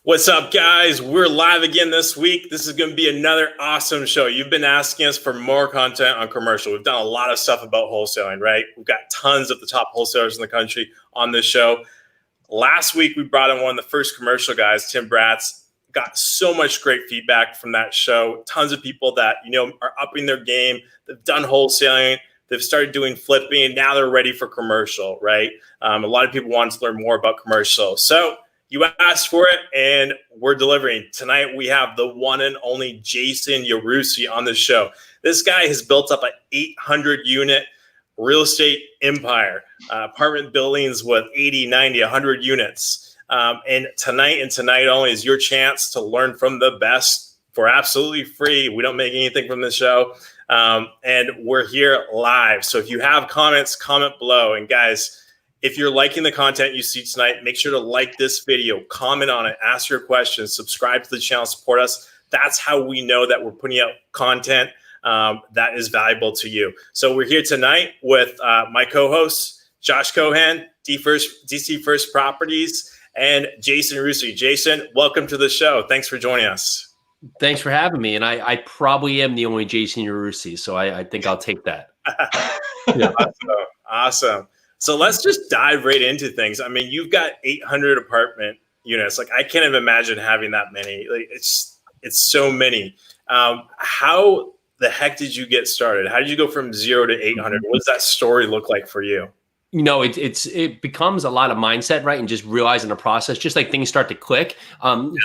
What's up, guys? We're live again this week. This is going to be another awesome show. You've been asking us for more content on commercial. We've done a lot of stuff about wholesaling, right? We've got tons of the top wholesalers in the country on this show. Last week, we brought in one of the first commercial guys, Tim Bratz. Got so much great feedback from that show. Tons of people that, are upping their game. They've done wholesaling. They've started doing flipping, and now they're ready for commercial, right? A lot of people want to learn more about commercial. So you asked for it, and we're delivering. Tonight, we have the one and only Jason Yarusi on the show. This guy has built up an 800-unit real estate empire, apartment buildings with 80, 90, 100 units. And tonight only is your chance to learn from the best for absolutely free. We don't make anything from the show. And we're here live. So if you have comments, comment below. And guys, if you're liking the content you see tonight, make sure to like this video, comment on it, ask your questions, subscribe to the channel, support us. That's how we know that we're putting out content that is valuable to you. So we're here tonight with my co-hosts, Josh Cohen, DC First Properties, and Jason Yarusi. Jason, welcome to the show. Thanks for joining us. Thanks for having me. And I probably am the only Jason Yarusi, so I think I'll take that. Yeah. Awesome. So let's just dive right into things. I mean, you've got 800 apartment units. Like, I can't even imagine having that many. Like, it's so many. How the heck did you get started? How did you go from 0 to 800? What does that story look like for you? It becomes a lot of mindset, right? And just realizing the process, just like things start to click.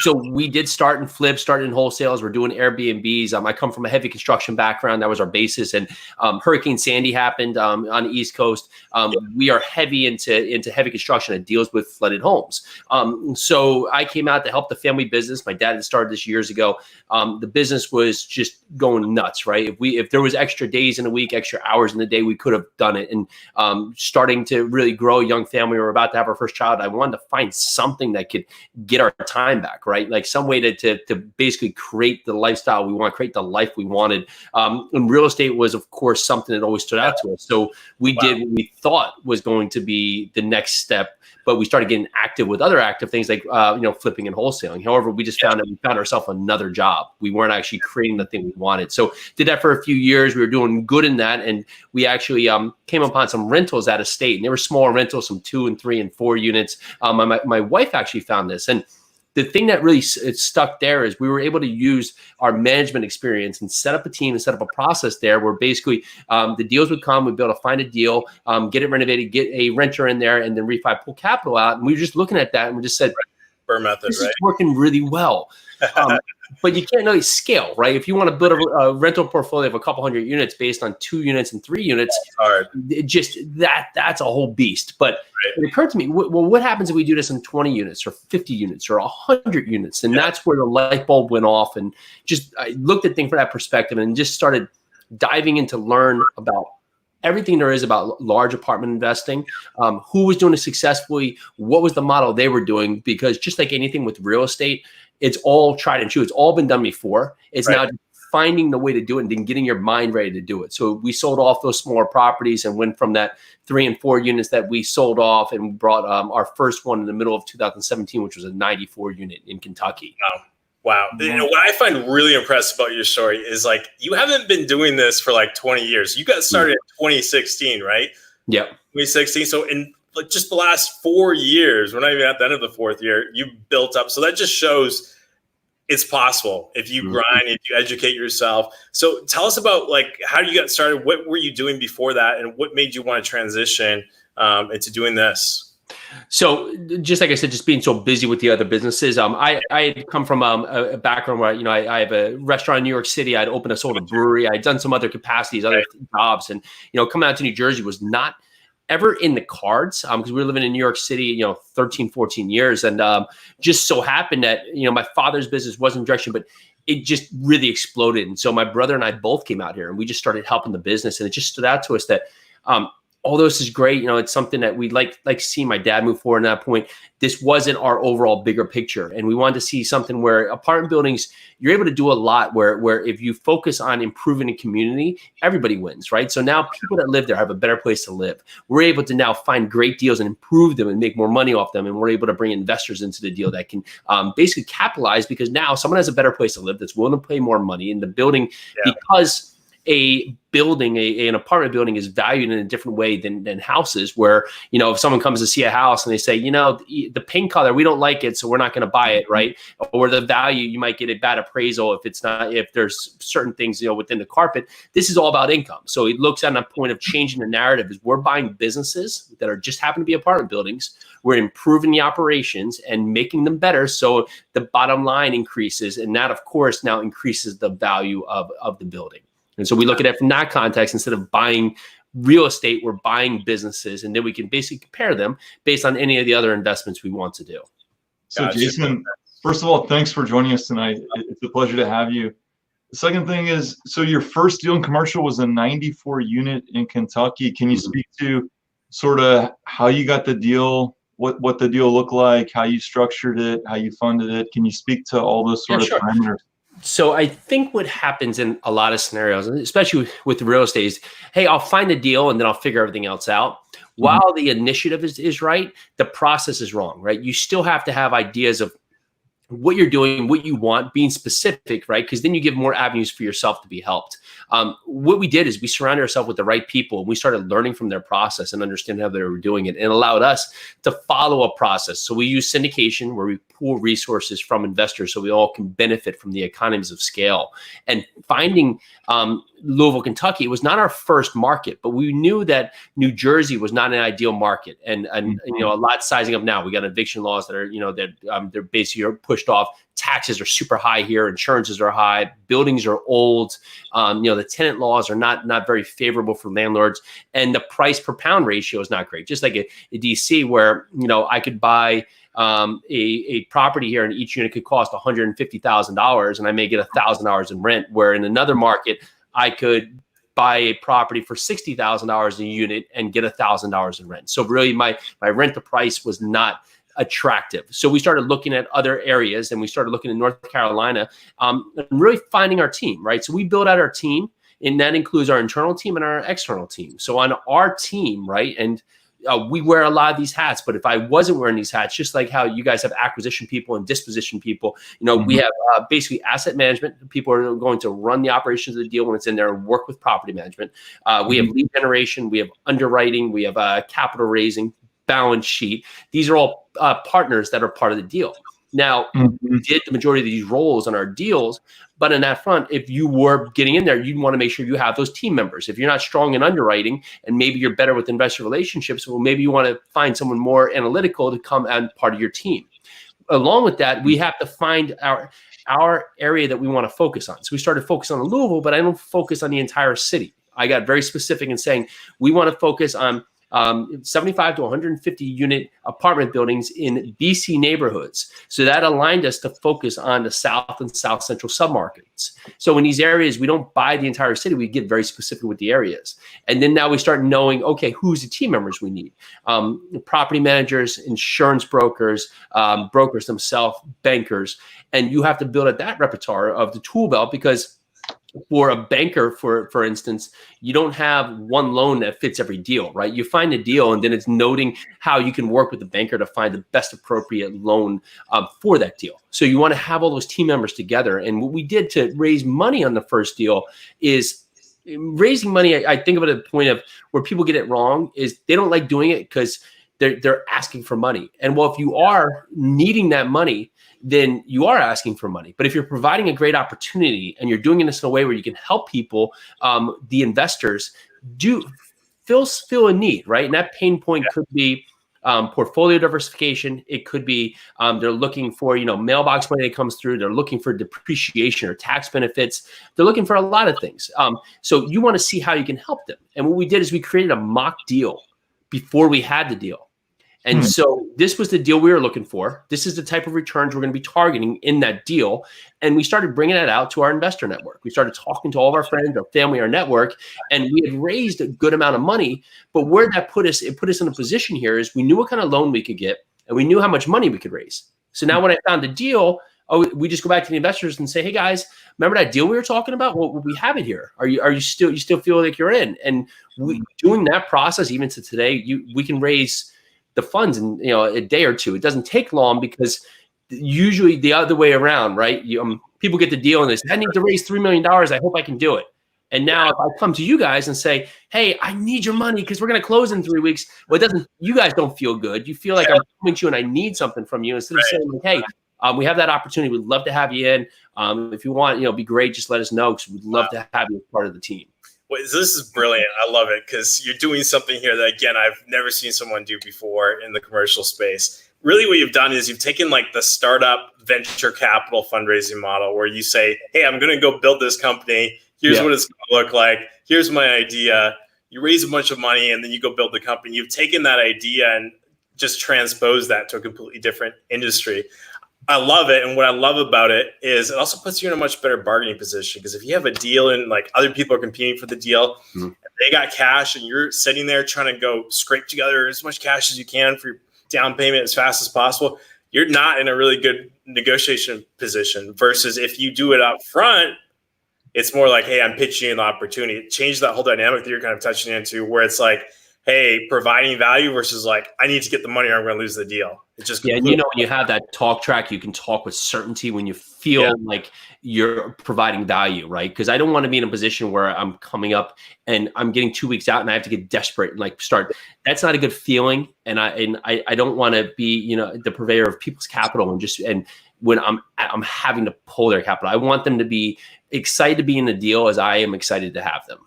So we did start in flips, started in wholesales. We're doing Airbnbs. I come from a heavy construction background. That was our basis. And Hurricane Sandy happened on the East Coast. We are heavy into heavy construction that deals with flooded homes. So I came out to help the family business. My dad had started this years ago. The business was just going nuts, right? If there was extra days in a week, extra hours in the day, we could have done it. And starting to really grow a young family. We were about to have our first child. I wanted to find something that could get our time back, right? Like some way to basically create the lifestyle we want, create the life we wanted. And real estate was, of course, something that always stood out to us. So we did what we thought was going to be the next step, but we started getting active with other active things like, flipping and wholesaling. However, we just found ourselves another job. We weren't actually creating the thing we wanted. So did that for a few years. We were doing good in that. And we actually came upon some rentals out of state. And they were smaller rentals, some 2 and 3 and 4 units. My wife actually found this. And the thing that really stuck there is we were able to use our management experience and set up a team and set up a process there where basically the deals would come, we'd be able to find a deal, get it renovated, get a renter in there, and then refi, pull capital out. And we were just looking at that and we just said, Burr method, this is working really well. But you can't really scale, right? If you want to build a rental portfolio of a couple hundred units based on 2 units and 3 units, that's a whole beast. But it occurred to me, well, what happens if we do this in 20 units or 50 units or 100 units? And that's where the light bulb went off. And I looked at things from that perspective and just started diving into learn about everything there is about large apartment investing, who was doing it successfully, what was the model they were doing, because just like anything with real estate, it's all tried and true. It's all been done before. It's now finding the way to do it and then getting your mind ready to do it. So we sold off those smaller properties and went from that 3 and 4 units that we sold off and brought our first one in the middle of 2017, which was a 94 unit in Kentucky. Wow. What I find really impressive about your story is like, you haven't been doing this for like 20 years. You got started in 2016, right? Yeah. 2016. So in just the last 4 years, we're not even at the end of the 4th year, you built up. So that just shows it's possible if you grind, if you educate yourself. So tell us about like, how you got started. What were you doing before that? And what made you want to transition into doing this? So just like I said, just being so busy with the other businesses, I had come from a background where, I have a restaurant in New York City. I'd opened a brewery. I'd done some other capacities, other jobs. And, coming out to New Jersey was not ever in the cards because we were living in New York City, 13, 14 years. And just so happened that, my father's business wasn't in direction, but it just really exploded. And so my brother and I both came out here and we just started helping the business. And it just stood out to us that all this is great. It's something that we'd like to see my dad move forward. At that point, this wasn't our overall bigger picture. And we wanted to see something where apartment buildings, you're able to do a lot where if you focus on improving the community, everybody wins, right? So now people that live there have a better place to live. We're able to now find great deals and improve them and make more money off them. And we're able to bring investors into the deal that can basically capitalize, because now someone has a better place to live that's willing to pay more money in the building, because a building, an apartment building is valued in a different way than houses, where, if someone comes to see a house and they say, the paint color, we don't like it, so we're not going to buy it, right? Or the value, you might get a bad appraisal if there's certain things, within the carpet. This is all about income. So it looks at a point of changing the narrative is we're buying businesses that are just happen to be apartment buildings. We're improving the operations and making them better, so the bottom line increases, and that, of course, now increases the value of the building. And so we look at it from that context. Instead of buying real estate, we're buying businesses, and then we can basically compare them based on any of the other investments we want to do. So Jason, first of all, thanks for joining us tonight. It's a pleasure to have you. The second thing is, so your first deal in commercial was a 94 unit in Kentucky. Can you speak to sort of how you got the deal, what the deal looked like, how you structured it, how you funded it? Can you speak to all those sort of parameters? So I think what happens in a lot of scenarios, especially with real estate, is, hey, I'll find a deal and then I'll figure everything else out. While the initiative is right, the process is wrong, right? You still have to have ideas of what you're doing, what you want, being specific, right? Because then you give more avenues for yourself to be helped. What we did is we surrounded ourselves with the right people, and we started learning from their process and understanding how they were doing it, and allowed us to follow a process. So we use syndication, where we pool resources from investors so we all can benefit from the economies of scale. And finding Louisville, Kentucky was not our first market, but we knew that New Jersey was not an ideal market. And a lot sizing up now. We got eviction laws that are, they're basically pushed off. Taxes are super high here. Insurances are high. Buildings are old. The tenant laws are not very favorable for landlords. And the price per pound ratio is not great. Just like a DC, where, I could buy a property here and each unit could cost $150,000 and I may get $1,000 in rent, where in another market, I could buy a property for $60,000 a unit and get $1,000 in rent. So really my rent to price was not attractive. So we started looking at other areas, and we started looking in North Carolina, and really finding our team, right? So we built out our team, and that includes our internal team and our external team. So on our team, right, and we wear a lot of these hats, but if I wasn't wearing these hats, just like how you guys have acquisition people and disposition people, we have basically asset management. People are going to run the operations of the deal when it's in there and work with property management. We have lead generation, we have underwriting, we have capital raising, balance sheet. These are all partners that are part of the deal. Now, we did the majority of these roles on our deals, but in that front, if you were getting in there, you'd want to make sure you have those team members. If you're not strong in underwriting and maybe you're better with investor relationships, well, maybe you want to find someone more analytical to come and part of your team. Along with that, we have to find our area that we want to focus on. So we started focusing on Louisville, but I don't focus on the entire city. I got very specific in saying we want to focus on 75 to 150 unit apartment buildings in BC neighborhoods. So that aligned us to focus on the South and South Central submarkets. So in these areas, we don't buy the entire city. We get very specific with the areas. And then now we start knowing, okay, who's the team members we need? Property managers, insurance brokers, brokers themselves, bankers. And you have to build at that repertoire of the tool belt, because for a banker, for instance, you don't have one loan that fits every deal, right? You find a deal, and then it's noting how you can work with the banker to find the best appropriate loan for that deal. So you want to have all those team members together. And what we did to raise money on the first deal is raising money. I think of it at the point of where people get it wrong is they don't like doing it because they're asking for money. And well, if you are needing that money, then you are asking for money. But if you're providing a great opportunity and you're doing this in a way where you can help people, the investors do feel a need, right? And that pain point could be portfolio diversification. It could be they're looking for, mailbox money that comes through. They're looking for depreciation or tax benefits. They're looking for a lot of things. So you want to see how you can help them. And what we did is we created a mock deal before we had the deal. And so this was the deal we were looking for. This is the type of returns we're going to be targeting in that deal. And we started bringing it out to our investor network. We started talking to all of our friends, our family, our network, and we had raised a good amount of money. But where that put us, it put us in a position here is we knew what kind of loan we could get and we knew how much money we could raise. So now when I found a deal, we just go back to the investors and say, hey guys, remember that deal we were talking about? Well, we have it here. Are you still feel like you're in? And doing that process, even to today, we can raise the funds in a day or two. It doesn't take long because usually the other way around, right? People get the deal and they say, I need to raise $3 million. I hope I can do it. And now if I come to you guys and say, hey, I need your money because we're going to close in 3 weeks. Well, you guys don't feel good. You feel like I'm coming to you and I need something from you instead of saying, like, hey, we have that opportunity. We'd love to have you in. If you want, be great. Just let us know because we'd love to have you as part of the team. Well, this is brilliant. I love it because you're doing something here that, again, I've never seen someone do before in the commercial space. Really what you've done is you've taken like the startup venture capital fundraising model where you say, hey, I'm going to go build this company. Here's what it's going to look like. Here's my idea. You raise a bunch of money and then you go build the company. You've taken that idea and just transposed that to a completely different industry. I love it. And what I love about it is it also puts you in a much better bargaining position because if you have a deal and like other people are competing for the deal, they got cash and you're sitting there trying to go scrape together as much cash as you can for your down payment as fast as possible, you're not in a really good negotiation position versus if you do it up front, it's more like, hey, I'm pitching you an opportunity. It changed that whole dynamic that you're kind of touching into where it's like, hey, providing value versus like, I need to get the money or I'm going to lose the deal. It's just and when you have that talk track, you can talk with certainty when you feel like you're providing value, right? Because I don't want to be in a position where I'm coming up and I'm getting 2 weeks out and I have to get desperate and like start. That's not a good feeling, and I don't want to be the purveyor of people's capital and when I'm having to pull their capital. I want them to be excited to be in the deal as I am excited to have them.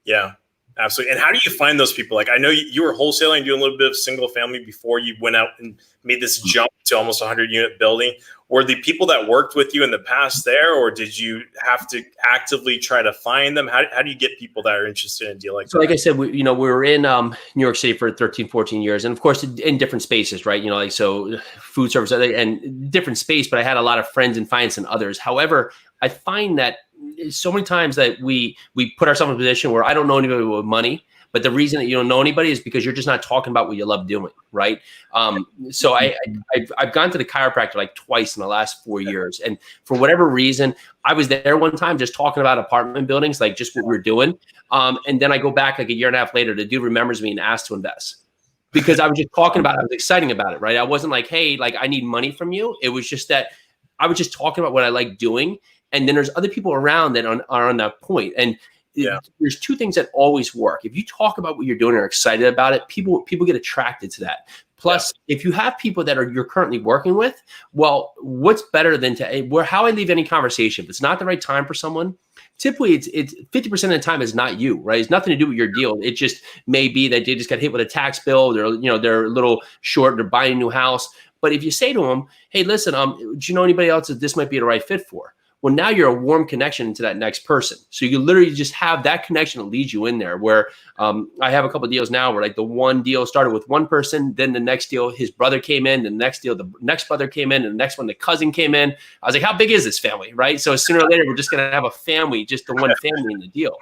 Yeah. Absolutely. And how do you find those people? Like, I know you were wholesaling, doing a little bit of single family before you went out and made this jump to almost 100-unit building. Were the people that worked with you in the past there, or did you have to actively try to find them? How do you get people that are interested in a deal like that? So like I said, we were in New York City for 13, 14 years. And of course, in different spaces, right? So food service and different space, but I had a lot of friends in finance and others. However, I find that so many times that we put ourselves in a position where I don't know anybody with money, but the reason that you don't know anybody is because you're just not talking about what you love doing, right? So I've gone to the chiropractor like twice in the last 4 years, and for whatever reason, I was there one time just talking about apartment buildings, like just what we were doing, and then I go back like a year and a half later, the dude remembers me and asks to invest because I was just talking about it. I was exciting about it, right? I wasn't like, hey, like I need money from you. It was just that I was just talking about what I like doing. And then there's other people around that are on that point. And there's two things that always work. If you talk about what you're doing and are excited about it, people get attracted to that. Plus, if you have people that you're currently working with, well, what's better than how I leave any conversation? If it's not the right time for someone, typically it's 50% of the time is not you, right? It's nothing to do with your deal. It just may be that they just got hit with a tax bill. They're a little short. They're buying a new house. But if you say to them, hey, listen, do you know anybody else that this might be the right fit for? Well, now you're a warm connection to that next person. So you literally just have that connection that leads you in there where I have a couple of deals now where like the one deal started with one person, then the next deal, his brother came in, the next deal, the next brother came in, and the next one, the cousin came in. I was like, how big is this family, right? So sooner or later, we're just going to have a family, just the one family in the deal,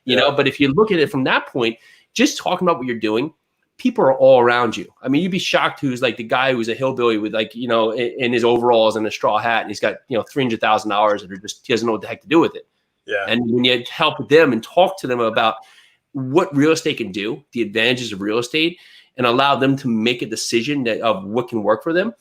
you know? But if you look at it from that point, just talking about what you're doing, people are all around you. I mean, you'd be shocked who's like the guy who's a hillbilly with like, in his overalls and a straw hat, and he's got, $300,000 and he doesn't know what the heck to do with it. Yeah. And when you help them and talk to them about what real estate can do, the advantages of real estate, and allow them to make a decision of what can work for them,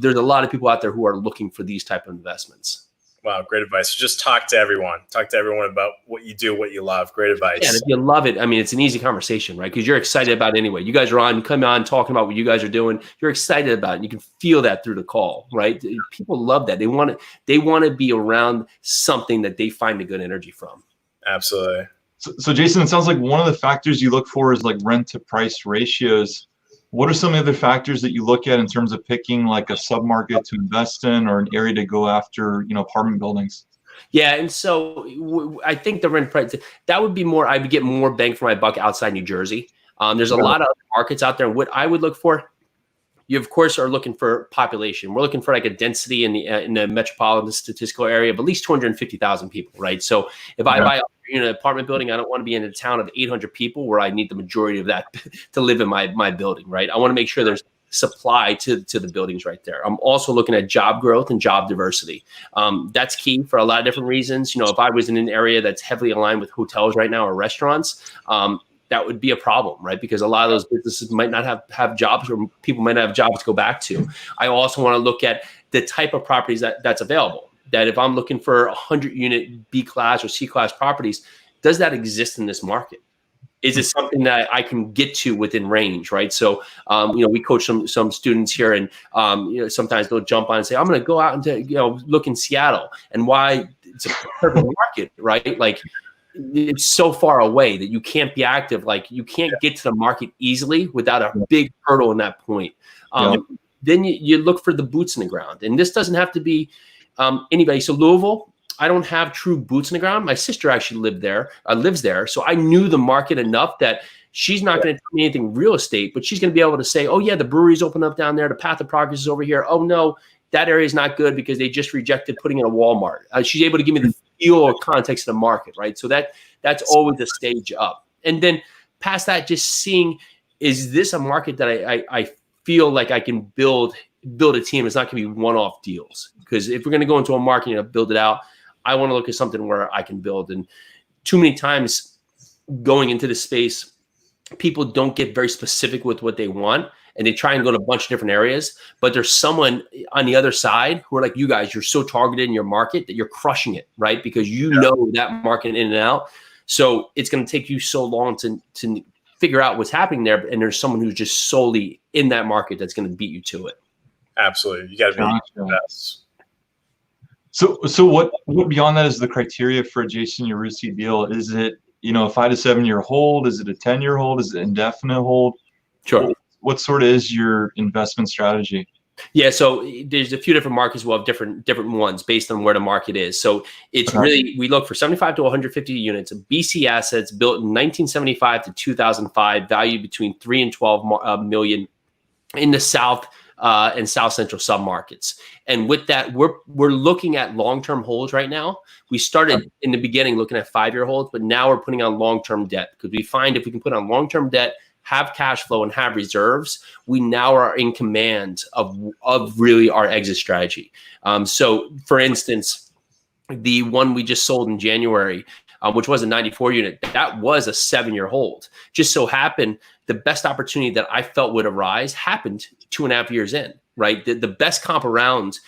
there's a lot of people out there who are looking for these type of investments. Wow, great advice. Just talk to everyone. Talk to everyone about what you do, what you love. Great advice. Yeah, and if you love it, I mean, it's an easy conversation, right? Because you're excited about it anyway. You guys are come on talking about what you guys are doing. You're excited about it. You can feel that through the call, right? People love that. They want to be around something that they find a good energy from. Absolutely. So Jason, it sounds like one of the factors you look for is like rent to price ratios. What are some other factors that you look at in terms of picking like a submarket to invest in or an area to go after, apartment buildings? Yeah. And so I think the rent price, that would be more, I would get more bang for my buck outside New Jersey. There's a lot of other markets out there. What I would look for you of course are looking for population. We're looking for like a density in the metropolitan statistical area of at least 250,000 people, right? So if I buy an apartment building, I don't want to be in a town of 800 people where I need the majority of that to live in my building, right? I want to make sure there's supply to the buildings right there. I'm also looking at job growth and job diversity. That's key for a lot of different reasons. If I was in an area that's heavily aligned with hotels right now or restaurants, that would be a problem, right? Because a lot of those businesses might not have jobs, or people might not have jobs to go back to. I also want to look at the type of properties that's available. That if I'm looking for 100-unit B class or C class properties, does that exist in this market? Is it something that I can get to within range, right? So, we coach some students here, and sometimes they'll jump on and say, "I'm going to go out and look in Seattle," and why it's a perfect market, right? Like, it's so far away that you can't be active. Like, you can't get to the market easily without a big hurdle in that point. Then you look for the boots in the ground, and this doesn't have to be anybody. So Louisville, I don't have true boots in the ground. My sister actually lives there. So I knew the market enough that she's not going to tell me anything real estate, but she's going to be able to say, oh yeah, the brewery's open up down there. The path of progress is over here. Oh no, that area is not good because they just rejected putting in a Walmart. She's able to give me the feel or context of the market, right? So that's always a stage up. And then past that, just seeing, is this a market that I feel like I can build a team? It's not going to be one-off deals, because if we're going to go into a market and build it out, I want to look at something where I can build. And too many times going into this space, people don't get very specific with what they want, and they try and go to a bunch of different areas, but there's someone on the other side who are like, you guys, you're so targeted in your market that you're crushing it, right? Because you know that market in and out. So it's going to take you so long to figure out what's happening there. And there's someone who's just solely in that market that's going to beat you to it. Absolutely. You got to be the best. So what beyond that is the criteria for a Jason Yarusi deal? Is it, a 5 to 7 year hold? Is it a 10-year hold? Is it indefinite hold? Sure. What sort of is your investment strategy? Yeah, so there's a few different markets. We'll have different ones based on where the market is. So it's really, we look for 75 to 150 units of BC assets built in 1975 to 2005, valued between 3 and 12 million in the South and South Central submarkets. And with that, we're looking at long-term holds right now. We started in the beginning looking at 5-year holds, but now we're putting on long-term debt, because we find if we can put on long-term debt, have cash flow, and have reserves, we now are in command of really our exit strategy. So for instance, the one we just sold in January, which was a 94 unit, that was a 7-year hold. Just so happened, the best opportunity that I felt would arise happened 2.5 years in, right? The best comp around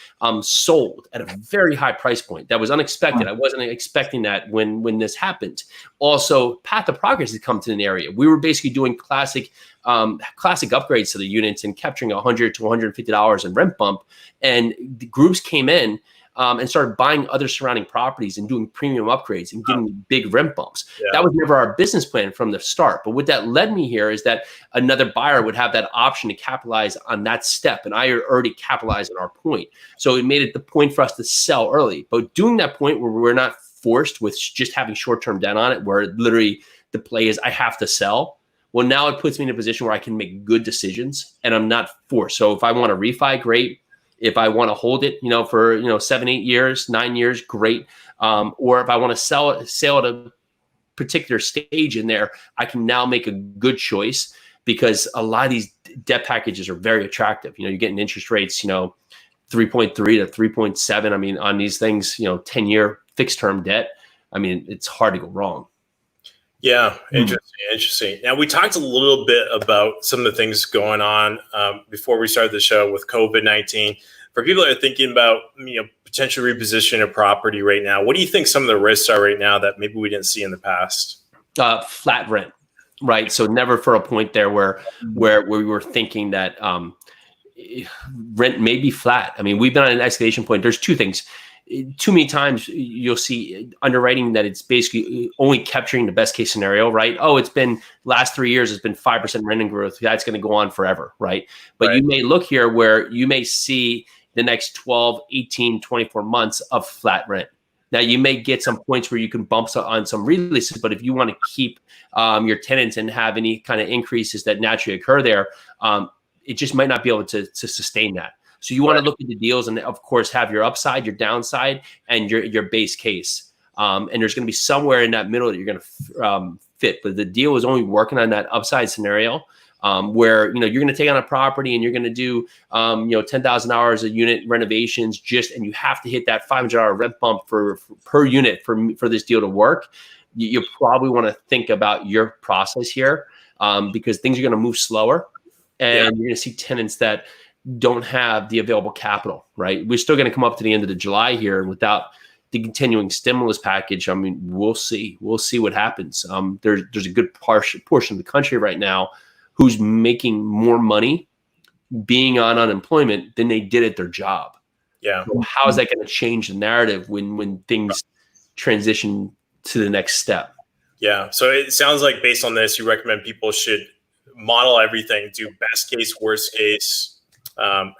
sold at a very high price point. That was unexpected. I wasn't expecting that when this happened. Also, path of progress had come to an area. We were basically doing classic upgrades to the units and capturing $100 to $150 in rent bump. And the groups came in and started buying other surrounding properties and doing premium upgrades and getting big rent bumps. Yeah. That was never our business plan from the start. But what that led me here is that another buyer would have that option to capitalize on that step. And I already capitalized on our point. So it made it the point for us to sell early. But doing that point where we're not forced with just having short-term debt on it, where literally the play is I have to sell. Well, now it puts me in a position where I can make good decisions and I'm not forced. So if I want to refi, great. If I want to hold it, for 7, 8 years, 9 years, great. Or if I want to sell at a particular stage in there, I can now make a good choice, because a lot of these debt packages are very attractive. You're getting interest rates, 3.3 to 3.7. I mean, on these things, 10-year fixed term debt. I mean, it's hard to go wrong. Yeah, interesting. Now, we talked a little bit about some of the things going on before we started the show with COVID-19. For people that are thinking about potential reposition a property right now, what do you think some of the risks are right now that maybe we didn't see in the past? Flat rent, right? So never for a point there where we were thinking that rent may be flat. I mean, we've been on an escalation point. There's two things. Too many times you'll see underwriting that it's basically only capturing the best case scenario, right? Oh, it's been last 3 years, it's been 5% renting growth. That's going to go on forever, right? But you may look here where you may see the next 12, 18, 24 months of flat rent. Now, you may get some points where you can bump on some releases, but if you want to keep your tenants and have any kind of increases that naturally occur there, it just might not be able to sustain that. So you want to look at the deals and, of course, have your upside, your downside, and your base case. And there's going to be somewhere in that middle that you're going to fit. But the deal is only working on that upside scenario where, you're going to take on a property and you're going to do, 10,000 hours a unit renovations and you have to hit that $500 rent bump per unit for this deal to work. You probably want to think about your process here because things are going to move slower and you're going to see tenants that don't have the available capital, right? We're still going to come up to the end of the July here, and without the continuing stimulus package, I mean, we'll see what happens. There's a good portion of the country right now who's making more money being on unemployment than they did at their job. Yeah. So how is that going to change the narrative when things transition to the next step? Yeah. So it sounds like based on this, you recommend people should model everything, do best case, worst case,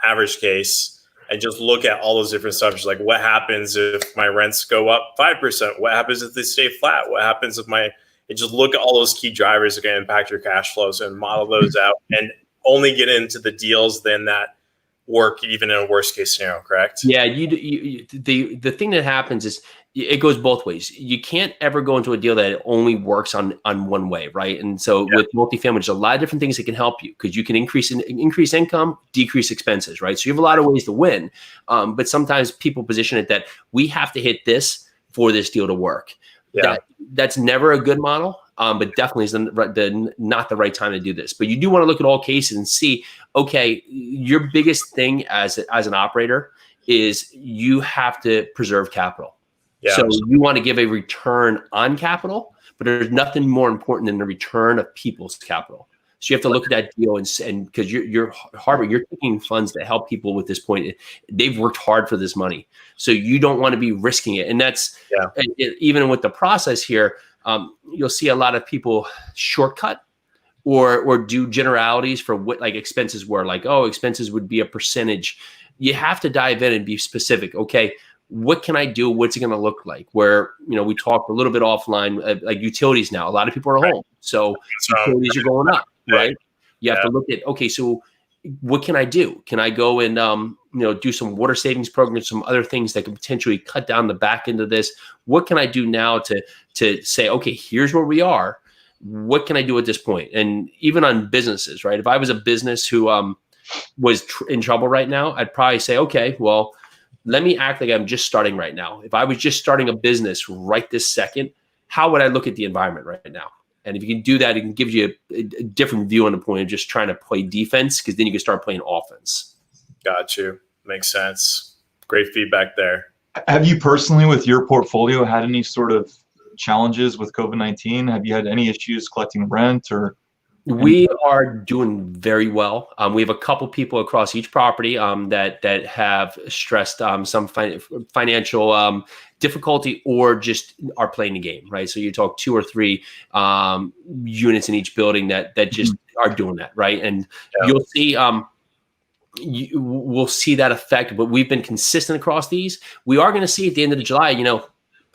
average case, and just look at all those different assumptions. Like, what happens if my rents go up 5%? What happens if they stay flat? What happens if and just look at all those key drivers that can impact your cash flows and model those out, and only get into the deals then that work even in a worst case scenario, correct? Yeah, the thing that happens is it goes both ways. You can't ever go into a deal that only works on one way, right? And so with multifamily, there's a lot of different things that can help you because you can increase income, decrease expenses, right? So you have a lot of ways to win. But sometimes people position it that we have to hit this for this deal to work. Yeah. That's never a good model, but definitely is not the right time to do this. But you do want to look at all cases and see, okay, your biggest thing as an operator is you have to preserve capital. Yeah. So you want to give a return on capital, but there's nothing more important than the return of people's capital. So you have to look at that deal and because you're taking funds that help people with this point. They've worked hard for this money. So you don't want to be risking it. And that's even with the process here, you'll see a lot of people shortcut or do generalities for what like expenses were. Like, oh, expenses would be a percentage. You have to dive in and be specific. Okay, what can I do? What's it going to look like? Where, we talked a little bit offline, like utilities now. A lot of people are home. So utilities are going up, right? You have to look at, okay, so what can I do? Can I go and, do some water savings programs, some other things that can potentially cut down the back end of this? What can I do now to say, okay, here's where we are. What can I do at this point? And even on businesses, right? If I was a business who was in trouble right now, I'd probably say, okay, well, let me act like I'm just starting right now. If I was just starting a business right this second, how would I look at the environment right now? And if you can do that, it can give you a different view on the point of just trying to play defense, because then you can start playing offense. Got you. Makes sense. Great feedback there. Have you personally, with your portfolio, had any sort of challenges with COVID-19? Have you had any issues collecting rent or? We are doing very well. We have a couple people across each property that have stressed some financial difficulty or just are playing the game, right? So you talk 2 or 3 units in each building that just are doing that, right? And you'll see we'll see that effect, but we've been consistent across these. We are going to see at the end of July,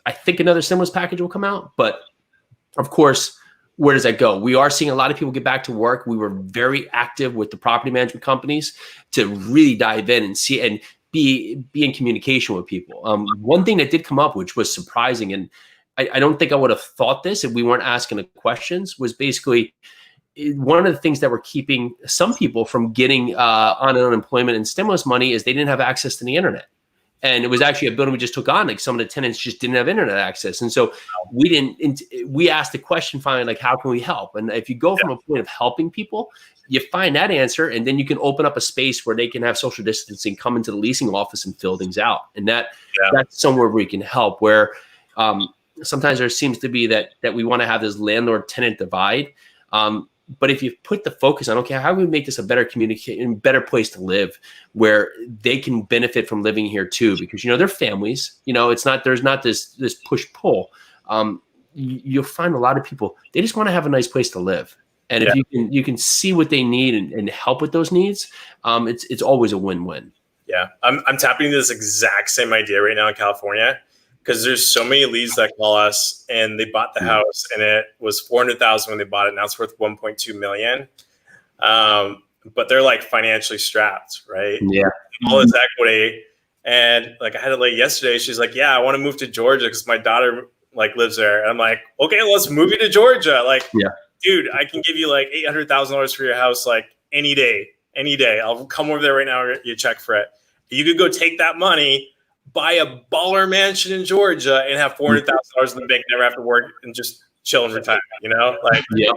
I think another stimulus package will come out, but of course, where does that go? We are seeing a lot of people get back to work. We were very active with the property management companies to really dive in and see and be in communication with people. One thing that did come up, which was surprising, and I don't think I would have thought this if we weren't asking the questions, was basically one of the things that were keeping some people from getting on unemployment and stimulus money is they didn't have access to the internet. And it was actually a building we just took on. Like some of the tenants just didn't have internet access. And so we asked the question finally, like, how can we help? And if you go from a point of helping people, you find that answer, and then you can open up a space where they can have social distancing, come into the leasing office and fill things out. And that's somewhere where we can help, where sometimes there seems to be that we want to have this landlord-tenant divide. But if you put the focus on, okay, how do we make this a better communication, better place to live, where they can benefit from living here too? Because they're families. There's not this push-pull. You'll find a lot of people, they just want to have a nice place to live. And if you can see what they need and help with those needs, it's always a win-win. Yeah, I'm tapping into this exact same idea right now in California, because there's so many leads that call us and they bought the house and it was $400,000 when they bought it. Now it's worth $1.2 million. but they're like financially strapped, right? Yeah. All this equity. And like I had a lady yesterday, she's like, yeah, I want to move to Georgia because my daughter like lives there. And I'm like, okay, let's move you to Georgia. Like, Yeah. dude, I can give you like $800,000 for your house, like any day. I'll come over there right now and get you a check for it. You could go take that money, buy a baller mansion in Georgia, and have $400,000 in the bank, never have to work, and just chill and retire. You know, like, Yeah.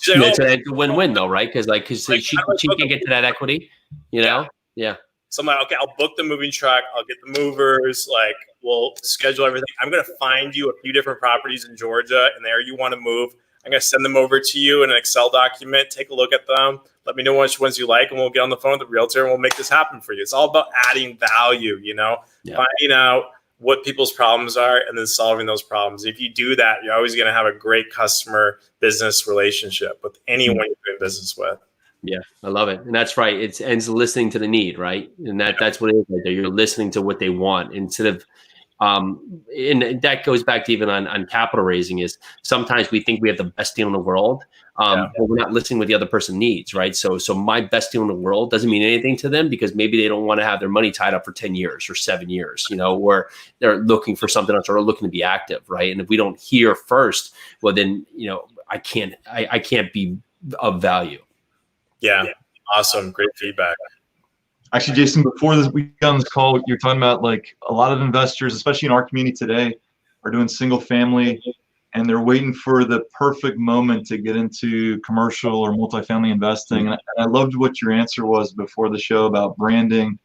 she's like, It's a win-win though, right? Because she can't get to that equity, you know? Yeah. So I'm like, okay, I'll book the moving truck. I'll get the movers. Like, we'll schedule everything. I'm going to find you a few different properties in Georgia and there you want to move. I'm going to send them over to you in an Excel document. Take a look at them. Let me know which ones you like, and we'll get on the phone with the realtor and we'll make this happen for you. It's all about adding value, you know, finding out what people's problems are and then solving those problems. If you do that, you're always going to have a great customer business relationship with anyone you're doing business with. Yeah, I love it. And that's right. It's listening to the need, right? And that's what it is right there. You're listening to what they want instead of and that goes back to even on capital raising is sometimes we think we have the best deal in the world, but we're not listening what the other person needs, right? So my best deal in the world doesn't mean anything to them because maybe they don't want to have their money tied up for 10 years or 7 years, you know, or they're looking for something else or looking to be active, right? And if we don't hear first, well, then, you know, I can't be of value. Yeah. Awesome. Great feedback. Actually, Jason, before we got on this call, you're talking about like a lot of investors, especially in our community today, are doing single family and they're waiting for the perfect moment to get into commercial or multifamily investing. And I loved what your answer was before the show about branding.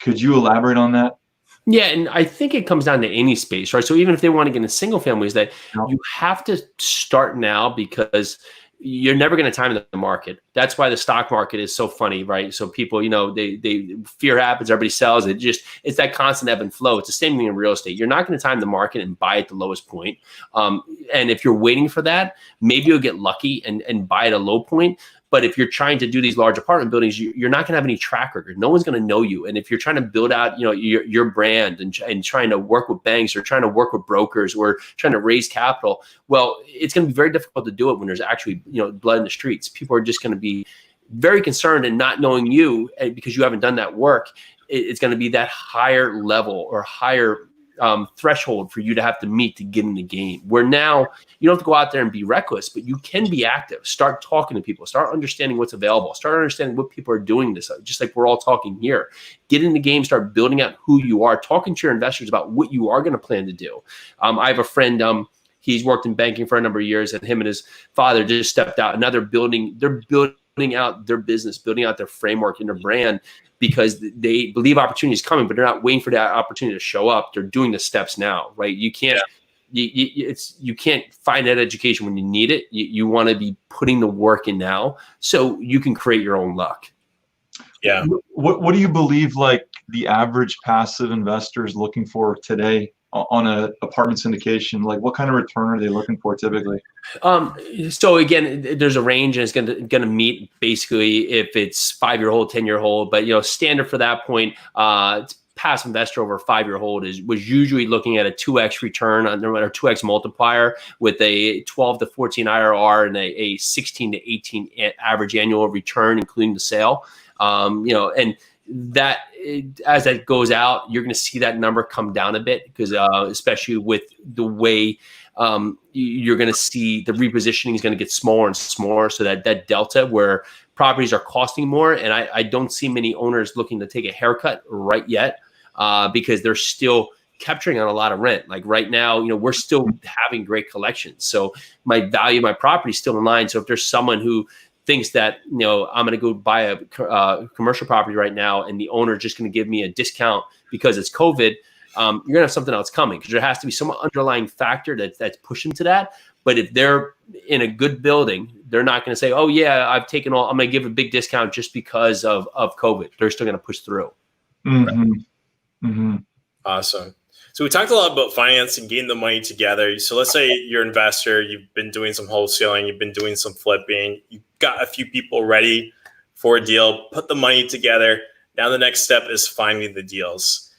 Could you elaborate on that? Yeah, and I think it comes down to any space, right? So even if they want to get into single families, that you have to start now because you're never going to time the market. That's why the stock market is so funny, right? So people, you know, they fear happens, everybody sells. It's that constant ebb and flow. It's the same thing in real estate. You're not going to time the market and buy at the lowest point. And if you're waiting for that, maybe you'll get lucky and buy at a low point. But if you're trying to do these large apartment buildings, you're not going to have any track record. No one's going to know you. And if you're trying to build out, you know, your brand and trying to work with banks or trying to work with brokers or trying to raise capital, well, it's going to be very difficult to do it when there's actually, you know, blood in the streets. People are just going to be very concerned and not knowing you because you haven't done that work. It's going to be that higher level or higher threshold for you to have to meet to get in the game. Where now you don't have to go out there and be reckless, but you can be active. Start talking to people. Start understanding what's available. Start understanding what people are doing this, just like we're all talking here. Get in the game. Start building out who you are. Talking to your investors about what you are going to plan to do. I have a friend. He's worked in banking for a number of years, and him and his father just stepped out. And now they're building out their business, building out their framework and their brand, because they believe opportunity is coming, but they're not waiting for that opportunity to show up. They're doing the steps now, right? You can't, you can't find that education when you need it. You want to be putting the work in now so you can create your own luck. Yeah. What do you believe like the average passive investor is looking for today on a apartment syndication? Like what kind of return are they looking for typically? So again, there's a range, and it's going to meet basically if it's 5-year-old, 10-year-old, but you know, standard for that point, passive investor over a 5-year hold was usually looking at a 2x return on or 2x multiplier with a 12 to 14 IRR and a 16 to 18 average annual return, including the sale. You know, and that as that goes out, you're going to see that number come down a bit because especially with the way you're going to see the repositioning is going to get smaller and smaller. So that delta where properties are costing more. And I don't see many owners looking to take a haircut right yet because they're still capturing on a lot of rent. Like right now, you know, we're still having great collections. So my value of my property is still in line. So if there's someone who thinks that, you know, I'm going to go buy a commercial property right now and the owner is just going to give me a discount because it's COVID, you're going to have something else coming because there has to be some underlying factor that's pushing to that. But if they're in a good building, they're not going to say, oh, yeah, I'm going to give a big discount just because of COVID. They're still going to push through. Mm-hmm. Mm-hmm. Awesome. So we talked a lot about financing, getting the money together. So let's say you're an investor, you've been doing some wholesaling, you've been doing some flipping, you've got a few people ready for a deal, put the money together. Now the next step is finding the deals.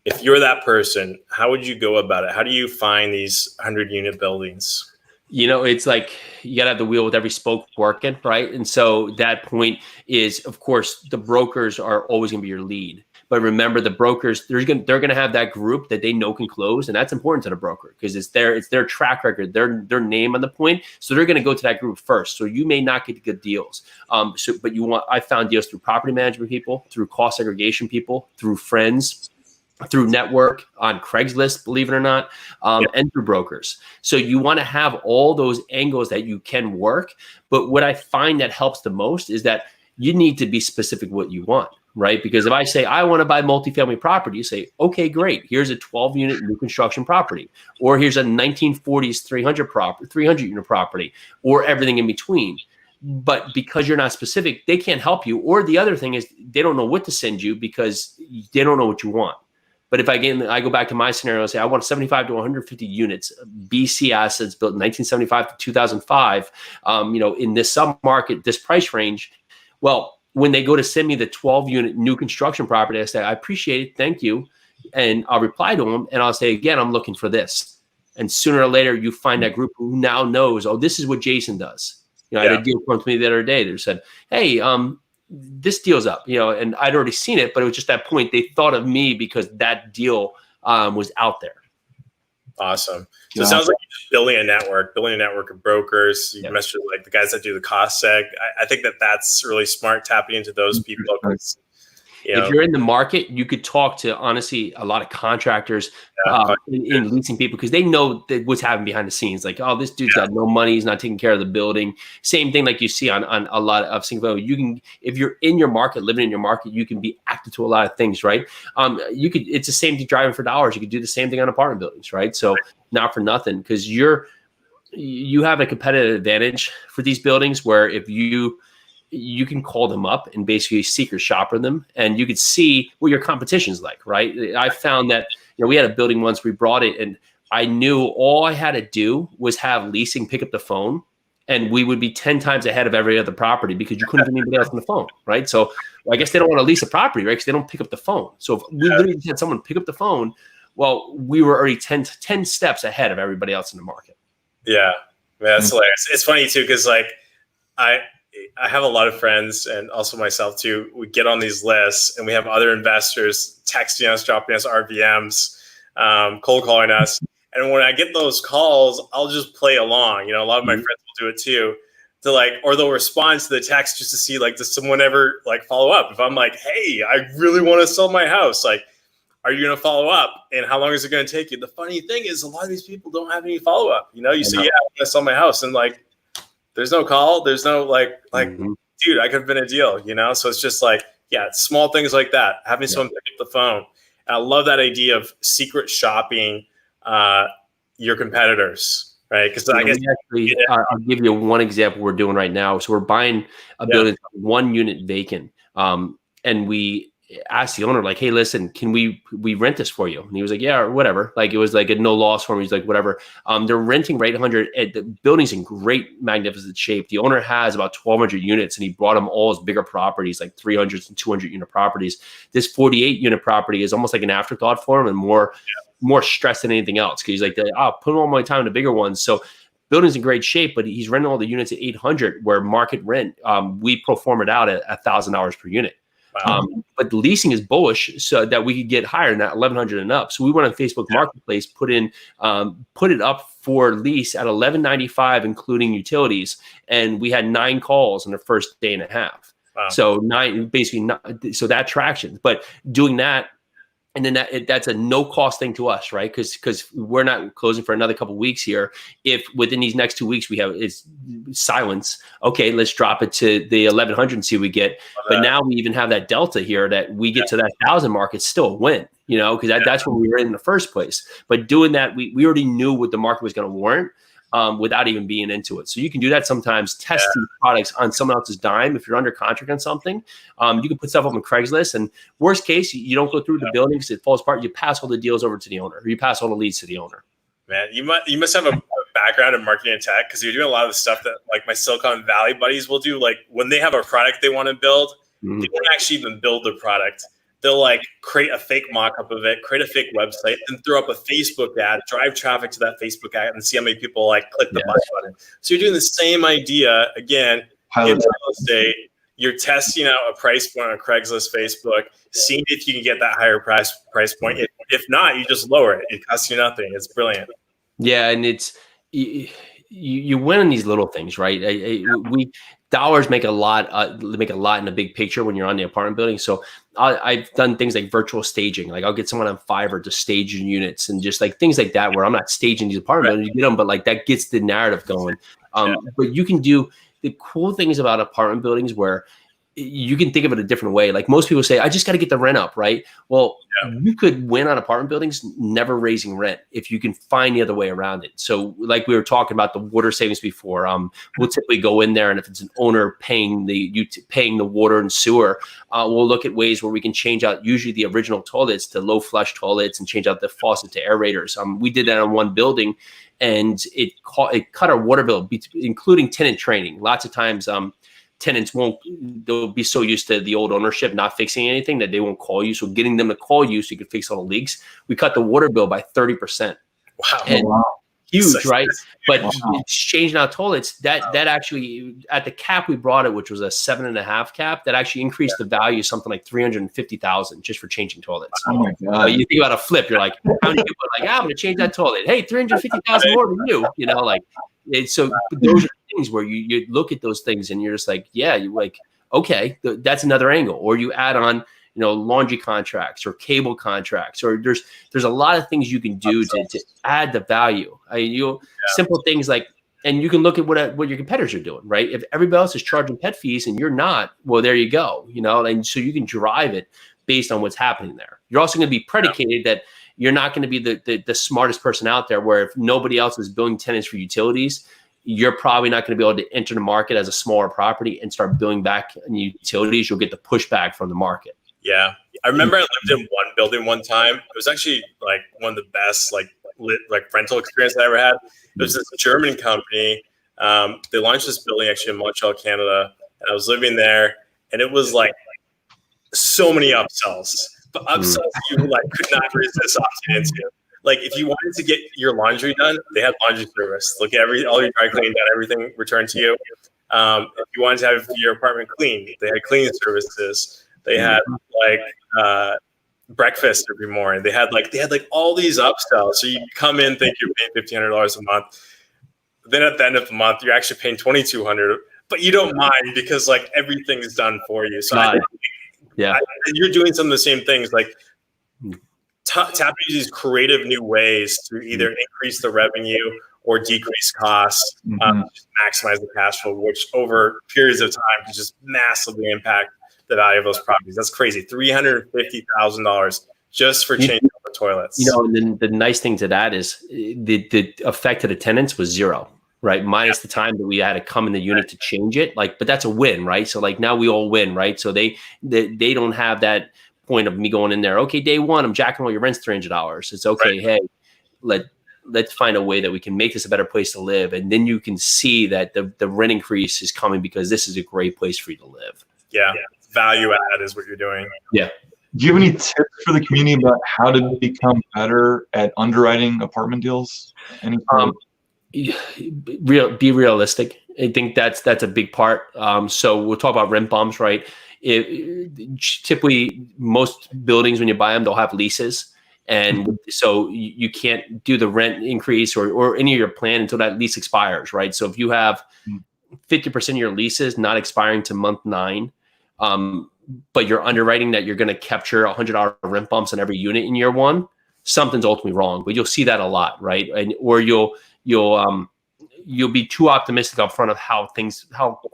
If you're that person, how would you go about it? How do you find these 100-unit buildings? It's like you got to have the wheel with every spoke working, right? And so that point is, of course, the brokers are always going to be your lead. But remember, the brokers, they're going to have that group that they know can close, and that's important to the broker because it's their track record, their name on the point. So they're going to go to that group first. So you may not get good deals. But I found deals through property management people, through cost segregation people, through friends, through network, on Craigslist, believe it or not, and through brokers. So you want to have all those angles that you can work. But what I find that helps the most is that you need to be specific what you want, right? Because if I say, I want to buy multifamily property, you say, okay, great. Here's a 12-unit new construction property, or here's a 1940s 300 unit property, or everything in between. But because you're not specific, they can't help you. Or the other thing is they don't know what to send you because they don't know what you want. But if I go back to my scenario and say I want 75 to 150 units, BC assets built in 1975 to 2005, in this sub-market, this price range. Well, when they go to send me the 12-unit new construction property, I say, I appreciate it, thank you. And I'll reply to them and I'll say, again, I'm looking for this. And sooner or later, you find that group who now knows, oh, this is what Jason does. I had a deal come to me the other day. They said, hey, this deal's up, and I'd already seen it, but it was just that point. They thought of me because that deal was out there. Awesome. So it sounds like you're just building a network of brokers. You mentioned like the guys that do the cost seg. I think that's really smart, tapping into those people. If you're in the market, you could talk to, honestly, a lot of contractors in leasing people because they know what's happening behind the scenes. Like, oh, this dude's got no money. He's not taking care of the building. Same thing like you see on a lot of single. You can, if you're in your market, living in your market, you can be active to a lot of things, right? It's the same thing driving for dollars. You could do the same thing on apartment buildings, right? So not for nothing, because you have a competitive advantage for these buildings where if you can call them up and basically seeker shopper them, and you could see what your competition's like, right? I found that, we had a building once, we brought it, and I knew all I had to do was have leasing pick up the phone, and we would be 10 times ahead of every other property because you couldn't get anybody else on the phone, right? So I guess they don't want to lease a property, right? Because they don't pick up the phone. So if we literally had someone pick up the phone, well, we were already 10 steps ahead of everybody else in the market. Yeah, that's hilarious. It's funny too, because like I have a lot of friends, and also myself too. We get on these lists, and we have other investors texting us, dropping us RVMs, cold calling us. And when I get those calls, I'll just play along. A lot of my friends will do it too, or they'll respond to the text just to see, like, does someone ever follow up? If I'm like, hey, I really want to sell my house, like, are you going to follow up? And how long is it going to take you? The funny thing is, a lot of these people don't have any follow up. You say, yeah, I'm going to sell my house, and like, there's no call. There's no dude, I could have been a deal, So it's just like, small things like that. Having someone pick up the phone. And I love that idea of secret shopping your competitors, right? Because I guess I'll give you one example we're doing right now. So we're buying a building, 1 unit vacant, and we asked the owner, like, hey, listen, can we rent this for you? And he was like, yeah, or whatever. Like, it was like a no loss for him. He's like, whatever. They're renting right 100. The building's in great, magnificent shape. The owner has about 1,200 units, and he brought them all as bigger properties, like 300 and 200 unit properties. This 48 unit property is almost like an afterthought for him, and more stress than anything else. Cause he's like, I'll put all my time in the bigger ones. So building's in great shape, but he's renting all the units at 800, where market rent, we pro forma it out at $1,000 per unit. Wow. But leasing is bullish, so that we could get higher than that, 1,100 and up. So we went on Facebook Marketplace, put it up for lease at $1,195, including utilities, and we had 9 calls in the first day and a half. Wow. So so that traction. But doing that, and then that's a no cost thing to us, right? Because we're not closing for another couple of weeks here. If within these next 2 weeks we have it's silence, okay, let's drop it to the 1,100 and see what we get. But now we even have that delta here that we get to that 1,000 mark. It's still a win, because that's when we were in the first place. But doing that, we already knew what the market was going to warrant. Without even being into it. So you can do that sometimes, test these products on someone else's dime. If you're under contract on something, you can put stuff up on Craigslist, and worst case, you don't go through the building because it falls apart. You pass all the deals over to the owner, or you pass all the leads to the owner. Man, you must have a background in marketing and tech, because you're doing a lot of the stuff that like my Silicon Valley buddies will do. Like when they have a product they want to build, they won't actually even build the product. they'll like create a fake mock-up of it, create a fake website, and throw up a Facebook ad, drive traffic to that Facebook ad, and see how many people like click the buy button. So you're doing the same idea again in real estate. You're testing out a price point on Craigslist, Facebook, seeing if you can get that higher price point. If not, you just lower it. It costs you nothing. It's brilliant. Yeah, and it's you win in these little things, right? We dollars make a lot in the big picture when you're on the apartment building. So I've done things like virtual staging. Like I'll get someone on Fiverr to stage units and just like things like that, where I'm not staging these apartment buildings, you get them, but like that gets the narrative going. But you can do the cool things about apartment buildings where you can think of it a different way. Like most people say, I just got to get the rent up, right? Well, you could win on apartment buildings never raising rent if you can find the other way around it. So like we were talking about the water savings before, we'll typically go in there, and if it's an owner paying the water and sewer, we'll look at ways where we can change out usually the original toilets to low flush toilets and change out the faucet to aerators. We did that on one building, and it cut our water bill, including tenant training. Lots of times, tenants they'll be so used to the old ownership not fixing anything that they won't call you. So getting them to call you so you can fix all the leaks, we cut the water bill by 30%. Wow. Huge, right? But it's changing out toilets, that actually, at the cap we brought it, which was a 7.5 cap, that actually increased the value something like $350,000 just for changing toilets. Oh my God. You think about a flip, you're like, how many people are like, I'm going to change that toilet? Hey, $350,000 more than you, like. So those are things where you look at those things and you're just like, yeah, you're like, okay, that's another angle. Or you add on, laundry contracts or cable contracts, or there's a lot of things you can do to add the value. Simple things like, and you can look at what your competitors are doing, right? If everybody else is charging pet fees and you're not, well, there you go, and so you can drive it based on what's happening there. You're also going to be predicated that you're not going to be the smartest person out there, where if nobody else is billing tenants for utilities, you're probably not going to be able to enter the market as a smaller property and start billing back on utilities. You'll get the pushback from the market. Yeah. I remember I lived in one building one time. It was actually like one of the best rental experience I ever had. It was this German company. They launched this building actually in Montreal, Canada, and I was living there, and it was like so many upsells. But upsells you could not resist opting into. Like if you wanted to get your laundry done, they had laundry service. Look at all your dry cleaning done, everything returned to you. If you wanted to have your apartment cleaned, they had cleaning services. They had breakfast every morning. They had all these upsells. So you come in, think you're paying $1,500 a month. Then at the end of the month, you're actually paying $2,200, but you don't mind because everything is done for you. So you're doing some of the same things, like tap into these creative new ways to either increase the revenue or decrease costs, maximize the cash flow, which over periods of time can just massively impact the value of those properties. That's crazy. $350,000 just for changing out the toilets. And then the nice thing to that is the effect to the tenants was zero, right? Minus the time that we had to come in the unit to change it. But that's a win, right? So now we all win, right? So they don't have that point of me going in there. Okay, day one, I'm jacking all your rent's $300. It's okay. Right. Hey, let's find a way that we can make this a better place to live. And then you can see that the rent increase is coming because this is a great place for you to live. Yeah. Value add is what you're doing. Yeah. Do you have any tips for the community about how to become better at underwriting apartment deals? Be realistic. I think that's a big part. So we'll talk about rent bumps, right? Typically, most buildings, when you buy them, they'll have leases. And so you can't do the rent increase or any of your plan until that lease expires, right? So if you have 50% of your leases not expiring to month 9, but you're underwriting that you're going to capture $100 rent bumps on every unit in year 1, something's ultimately wrong. But you'll see that a lot, right? Or you'll be too optimistic up front of how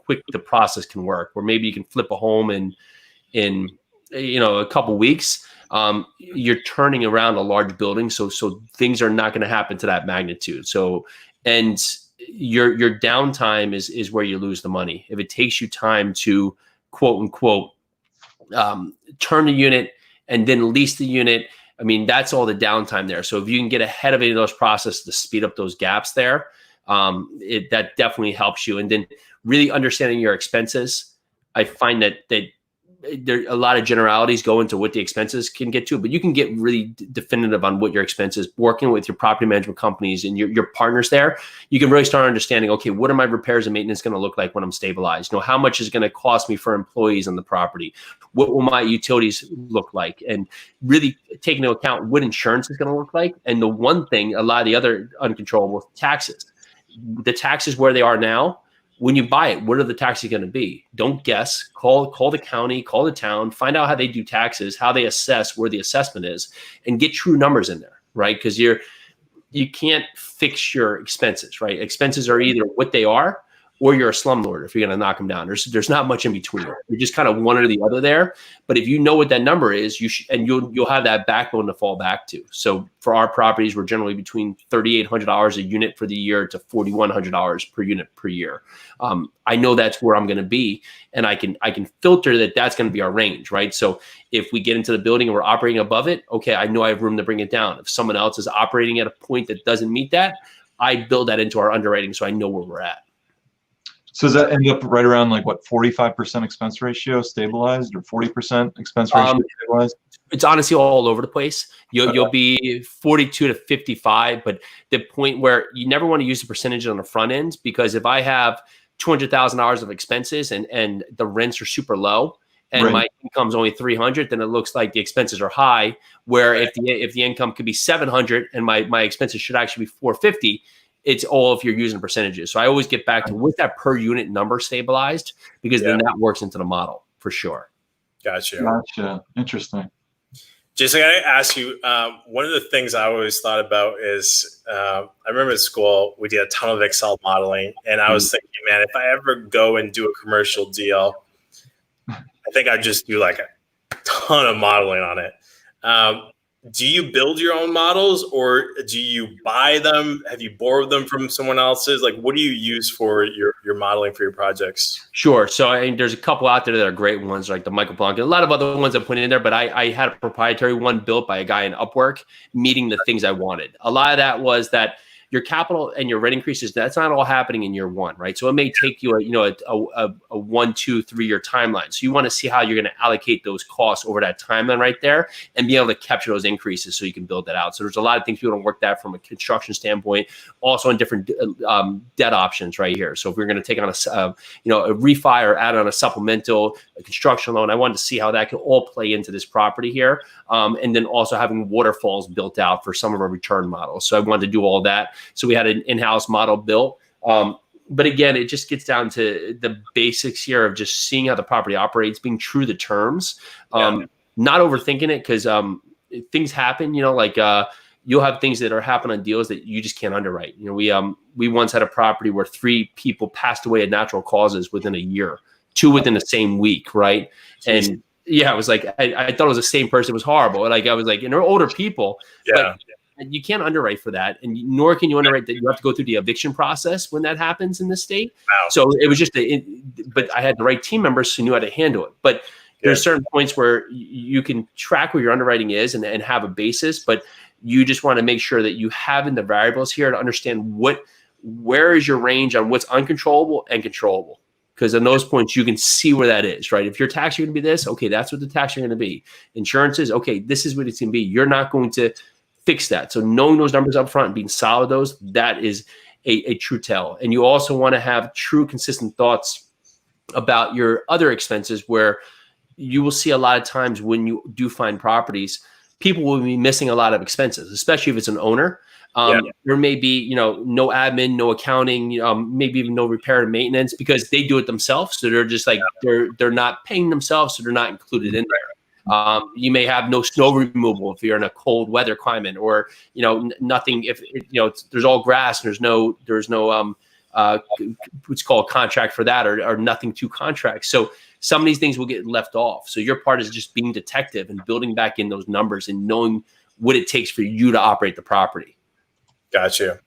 quick the process can work. Or maybe you can flip a home in a couple weeks. You're turning around a large building, so things are not going to happen to that magnitude. So, and your downtime is where you lose the money. If it takes you time to quote unquote turn the unit and then lease the unit, I mean, that's all the downtime there. So if you can get ahead of any of those processes to speed up those gaps there, that definitely helps you. And then really understanding your expenses. I find that there a lot of generalities go into what the expenses can get to, but you can get really definitive on what your expenses. Working with your property management companies and your partners there, you can really start understanding, okay, what are my repairs and maintenance going to look like when I'm stabilized? How much is going to cost me for employees on the property? What will my utilities look like? And really taking into account what insurance is going to look like. And the one thing, a lot of the other uncontrollable, taxes. The taxes where they are now. When you buy it, what are the taxes going to be? Don't guess. Call the county, call the town, find out how they do taxes, how they assess, where the assessment is, and get true numbers in there, right? Because you can't fix your expenses, right? Expenses are either what they are, or you're a slumlord if you're going to knock them down. There's not much in between. You're just kind of one or the other there. But if you know what that number is, you'll have that backbone to fall back to. So for our properties, we're generally between $3,800 a unit for the year to $4,100 per unit per year. I know that's where I'm going to be, and I can filter that's going to be our range, right? So if we get into the building and we're operating above it, okay, I know I have room to bring it down. If someone else is operating at a point that doesn't meet that, I build that into our underwriting so I know where we're at. So does that end up right around 45% expense ratio stabilized, or 40% expense ratio stabilized? It's honestly all over the place. You'll be 42 to 55, but the point where you never want to use the percentage on the front end, because if I have $200,000 of expenses and the rents are super low and my income's only 300, then it looks like the expenses are high. Where if the income could be 700 and my expenses should actually be 450. It's all if you're using percentages. So I always get back to what's that per unit number stabilized, because then that works into the model for sure. Gotcha. Interesting. Jason, I gotta ask you, one of the things I always thought about is, I remember at school, we did a ton of Excel modeling, and I was thinking, man, if I ever go and do a commercial deal, I think I'd just do a ton of modeling on it. Do you build your own models, or do you buy them? Have you borrowed them from someone else's? What do you use for your modeling for your projects? Sure. So there's a couple out there that are great ones, like the Michael Blanc, and a lot of other ones I put in there, but I had a proprietary one built by a guy in Upwork, meeting the things I wanted. A lot of that was that your capital and your rent increases, that's not all happening in year one, right? So it may take you a 1, 2, 3 year timeline. So you want to see how you're going to allocate those costs over that timeline right there and be able to capture those increases so you can build that out. So there's a lot of things people don't work that from a construction standpoint, also on different debt options right here. So if we're going to take on a refi or add on a supplemental, a construction loan, I wanted to see how that could all play into this property here. And then also having waterfalls built out for some of our return models. So I wanted to do all that. So we had an in-house model built. But again, it just gets down to the basics here of just seeing how the property operates, being true to terms, not overthinking it, because things happen, you'll have things that are happening on deals that you just can't underwrite. We once had a property where 3 people passed away of natural causes within a year, 2 within the same week, right? And I was like, I thought it was the same person. It was horrible. I was like, and they're older people. Yeah. But you can't underwrite for that. And nor can you underwrite that you have to go through the eviction process when that happens in this state. Wow. So it was just, but I had the right team members who knew how to handle it. But there's certain points where you can track where your underwriting is and have a basis, but you just want to make sure that you have in the variables here to understand where is your range on what's uncontrollable and controllable. Because in those points, you can see where that is, right? If your tax are going to be this, okay, that's what the tax are going to be. Insurances, okay, this is what it's going to be. You're not going to fix that. So knowing those numbers up front and being solid those, that is a true tell. And you also want to have true, consistent thoughts about your other expenses, where you will see a lot of times when you do find properties, people will be missing a lot of expenses, especially if it's an owner. There may be, no admin, no accounting, maybe even no repair and maintenance, because they do it themselves. So they're just they're not paying themselves, so they're not included in there. You may have no snow removal if you're in a cold weather climate, or nothing if there's all grass and there's no what's called contract for that, or nothing to contract. So some of these things will get left off. So your part is just being detective and building back in those numbers and knowing what it takes for you to operate the property. Got you.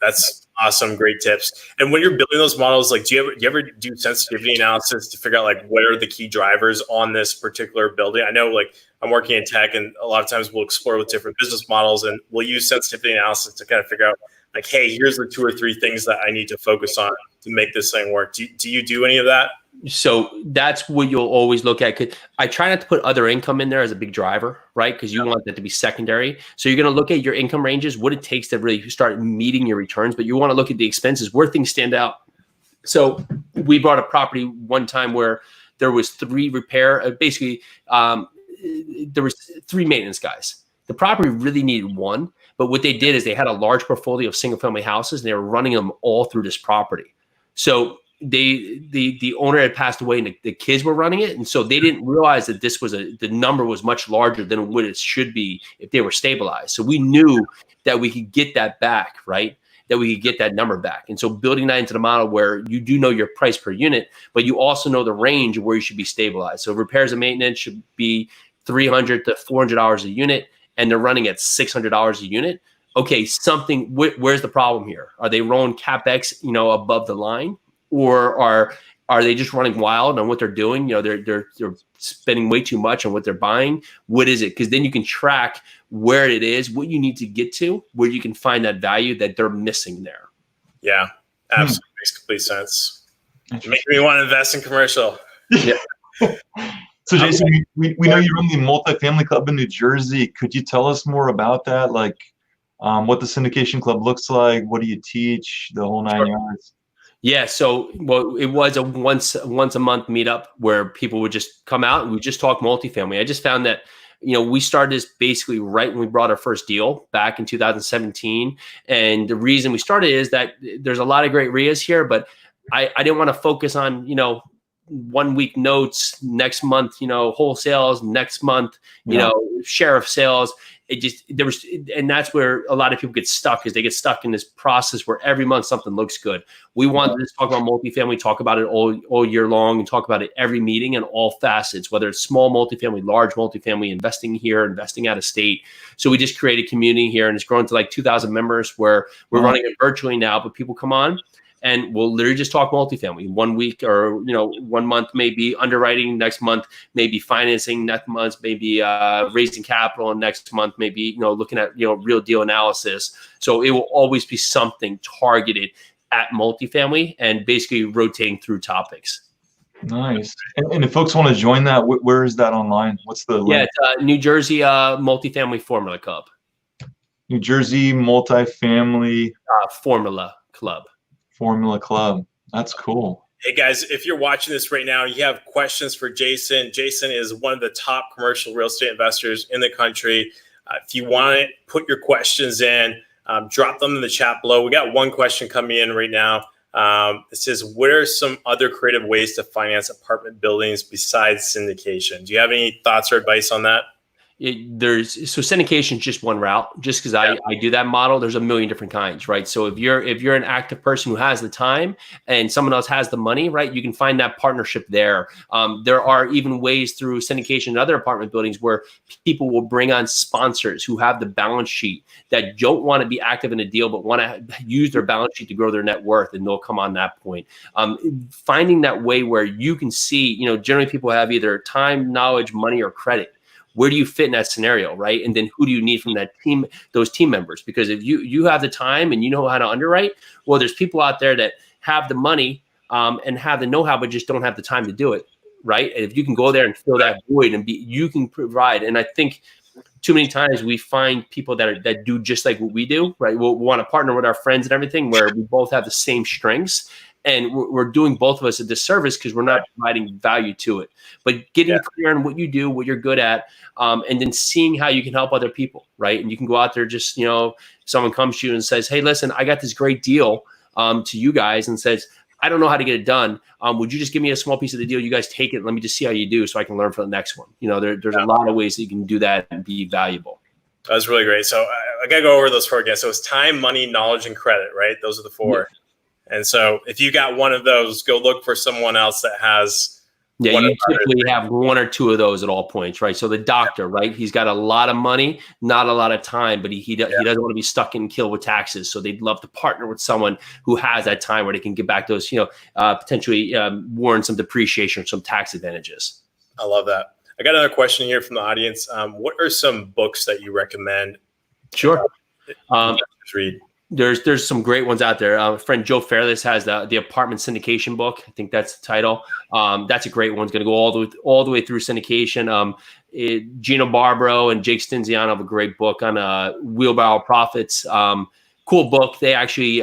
That's awesome. Great tips. And when you're building those models, do you ever do sensitivity analysis to figure out what are the key drivers on this particular building? I know I'm working in tech, and a lot of times we'll explore with different business models, and we'll use sensitivity analysis to kind of figure out hey, here's the 2 or 3 things that I need to focus on to make this thing work. Do you do any of that? So that's what you'll always look at. 'Cause I try not to put other income in there as a big driver, right? Because you want that to be secondary. So you're going to look at your income ranges, what it takes to really start meeting your returns, but you want to look at the expenses where things stand out. So we bought a property one time where there was there was 3 maintenance guys. The property really needed one, but what they did is they had a large portfolio of single family houses and they were running them all through this property. So the owner had passed away and the kids were running it. And so they didn't realize that the number was much larger than what it should be if they were stabilized. So we knew that we could get that back, right? That we could get that number back. And so building that into the model where you do know your price per unit, but you also know the range of where you should be stabilized. So repairs and maintenance should be $300 to $400 a unit, and they're running at $600 a unit. Okay, where's the problem here? Are they rolling CapEx, above the line? Or are they just running wild on what they're doing? They're spending way too much on what they're buying. What is it? Because then you can track where it is, what you need to get to, where you can find that value that they're missing there. Yeah, absolutely. Makes complete sense. Making me want to invest in commercial. Yeah. So Jason, we know you run the multifamily club in New Jersey. Could you tell us more about that? Like what the syndication club looks like? What do you teach? The whole 9 yards. Yeah, so it was a once a month meetup where people would just come out and we just talk multifamily. I just found that we started this basically right when we brought our first deal back in 2017, and the reason we started is that there's a lot of great RIAs here, but I didn't want to focus on 1 week notes, next month wholesales, next month share of sales. And that's where a lot of people get stuck, is they get stuck in this process where every month something looks good. We wanted to talk about multifamily, talk about it all year long, and talk about it every meeting in all facets, whether it's small multifamily, large multifamily, investing here, investing out of state. So we just created a community here, and it's grown to like 2,000 members where we're running it virtually now, but people come on and we'll literally just talk multifamily 1 week, or 1 month maybe underwriting, next month maybe financing, next month maybe raising capital, and next month maybe looking at real deal analysis. So it will always be something targeted at multifamily and basically rotating through topics. Nice. And if folks want to join that, where is that online? What's the link? Yeah, it's New Jersey Multifamily Formula Club. New Jersey Multifamily Formula Club. Formula Club. That's cool. Hey guys, if you're watching this right now, you have questions for Jason. Jason is one of the top commercial real estate investors in the country. If you want to put your questions in, drop them in the chat below. We got one question coming in right now. It says, what are some other creative ways to finance apartment buildings besides syndication? Do you have any thoughts or advice on that? So syndication is just one route. Just because I do that model, there's a million different kinds, right? So if you're an active person who has the time and someone else has the money, right, you can find that partnership there. There are even ways through syndication and other apartment buildings where people will bring on sponsors who have the balance sheet that don't want to be active in a deal but want to use their balance sheet to grow their net worth, and they'll come on that point. Finding that way where you can see, generally people have either time, knowledge, money, or credit. Where do you fit in that scenario, right? And then who do you need from that team, those team members? Because if you have the time and you know how to underwrite, well, there's people out there that have the money and have the know-how, but just don't have the time to do it, right? And if you can go there and fill that void and you can provide. And I think too many times we find people that do just like what we do, right? We'll want to partner with our friends and everything where we both have the same strengths. And we're doing both of us a disservice because we're not providing value to it. But getting clear on what you do, what you're good at, and then seeing how you can help other people, right? And you can go out there, just, someone comes to you and says, hey, listen, I got this great deal to you guys, and says, I don't know how to get it done. Would you just give me a small piece of the deal? You guys take it. Let me just see how you do so I can learn for the next one. There's a lot of ways that you can do that and be valuable. That's really great. So I got to go over those 4 again. So it's time, money, knowledge, and credit, right? Those are the 4. Yeah. And so if you got one of those, go look for someone else that has. Yeah, you typically have 1 or 2 of those at all points, right? So the doctor, right? He's got a lot of money, not a lot of time, but he doesn't want to be stuck and killed with taxes. So they'd love to partner with someone who has that time where they can get back those, potentially warrant some depreciation or some tax advantages. I love that. I got another question here from the audience. What are some books that you recommend? Sure. Read. There's some great ones out there. Friend Joe Fairless has the apartment syndication book. I think that's the title. That's a great one. It's going to go all the way through syndication. Gino Barbaro and Jake Stinziano have a great book on wheelbarrow profits. Cool book. They actually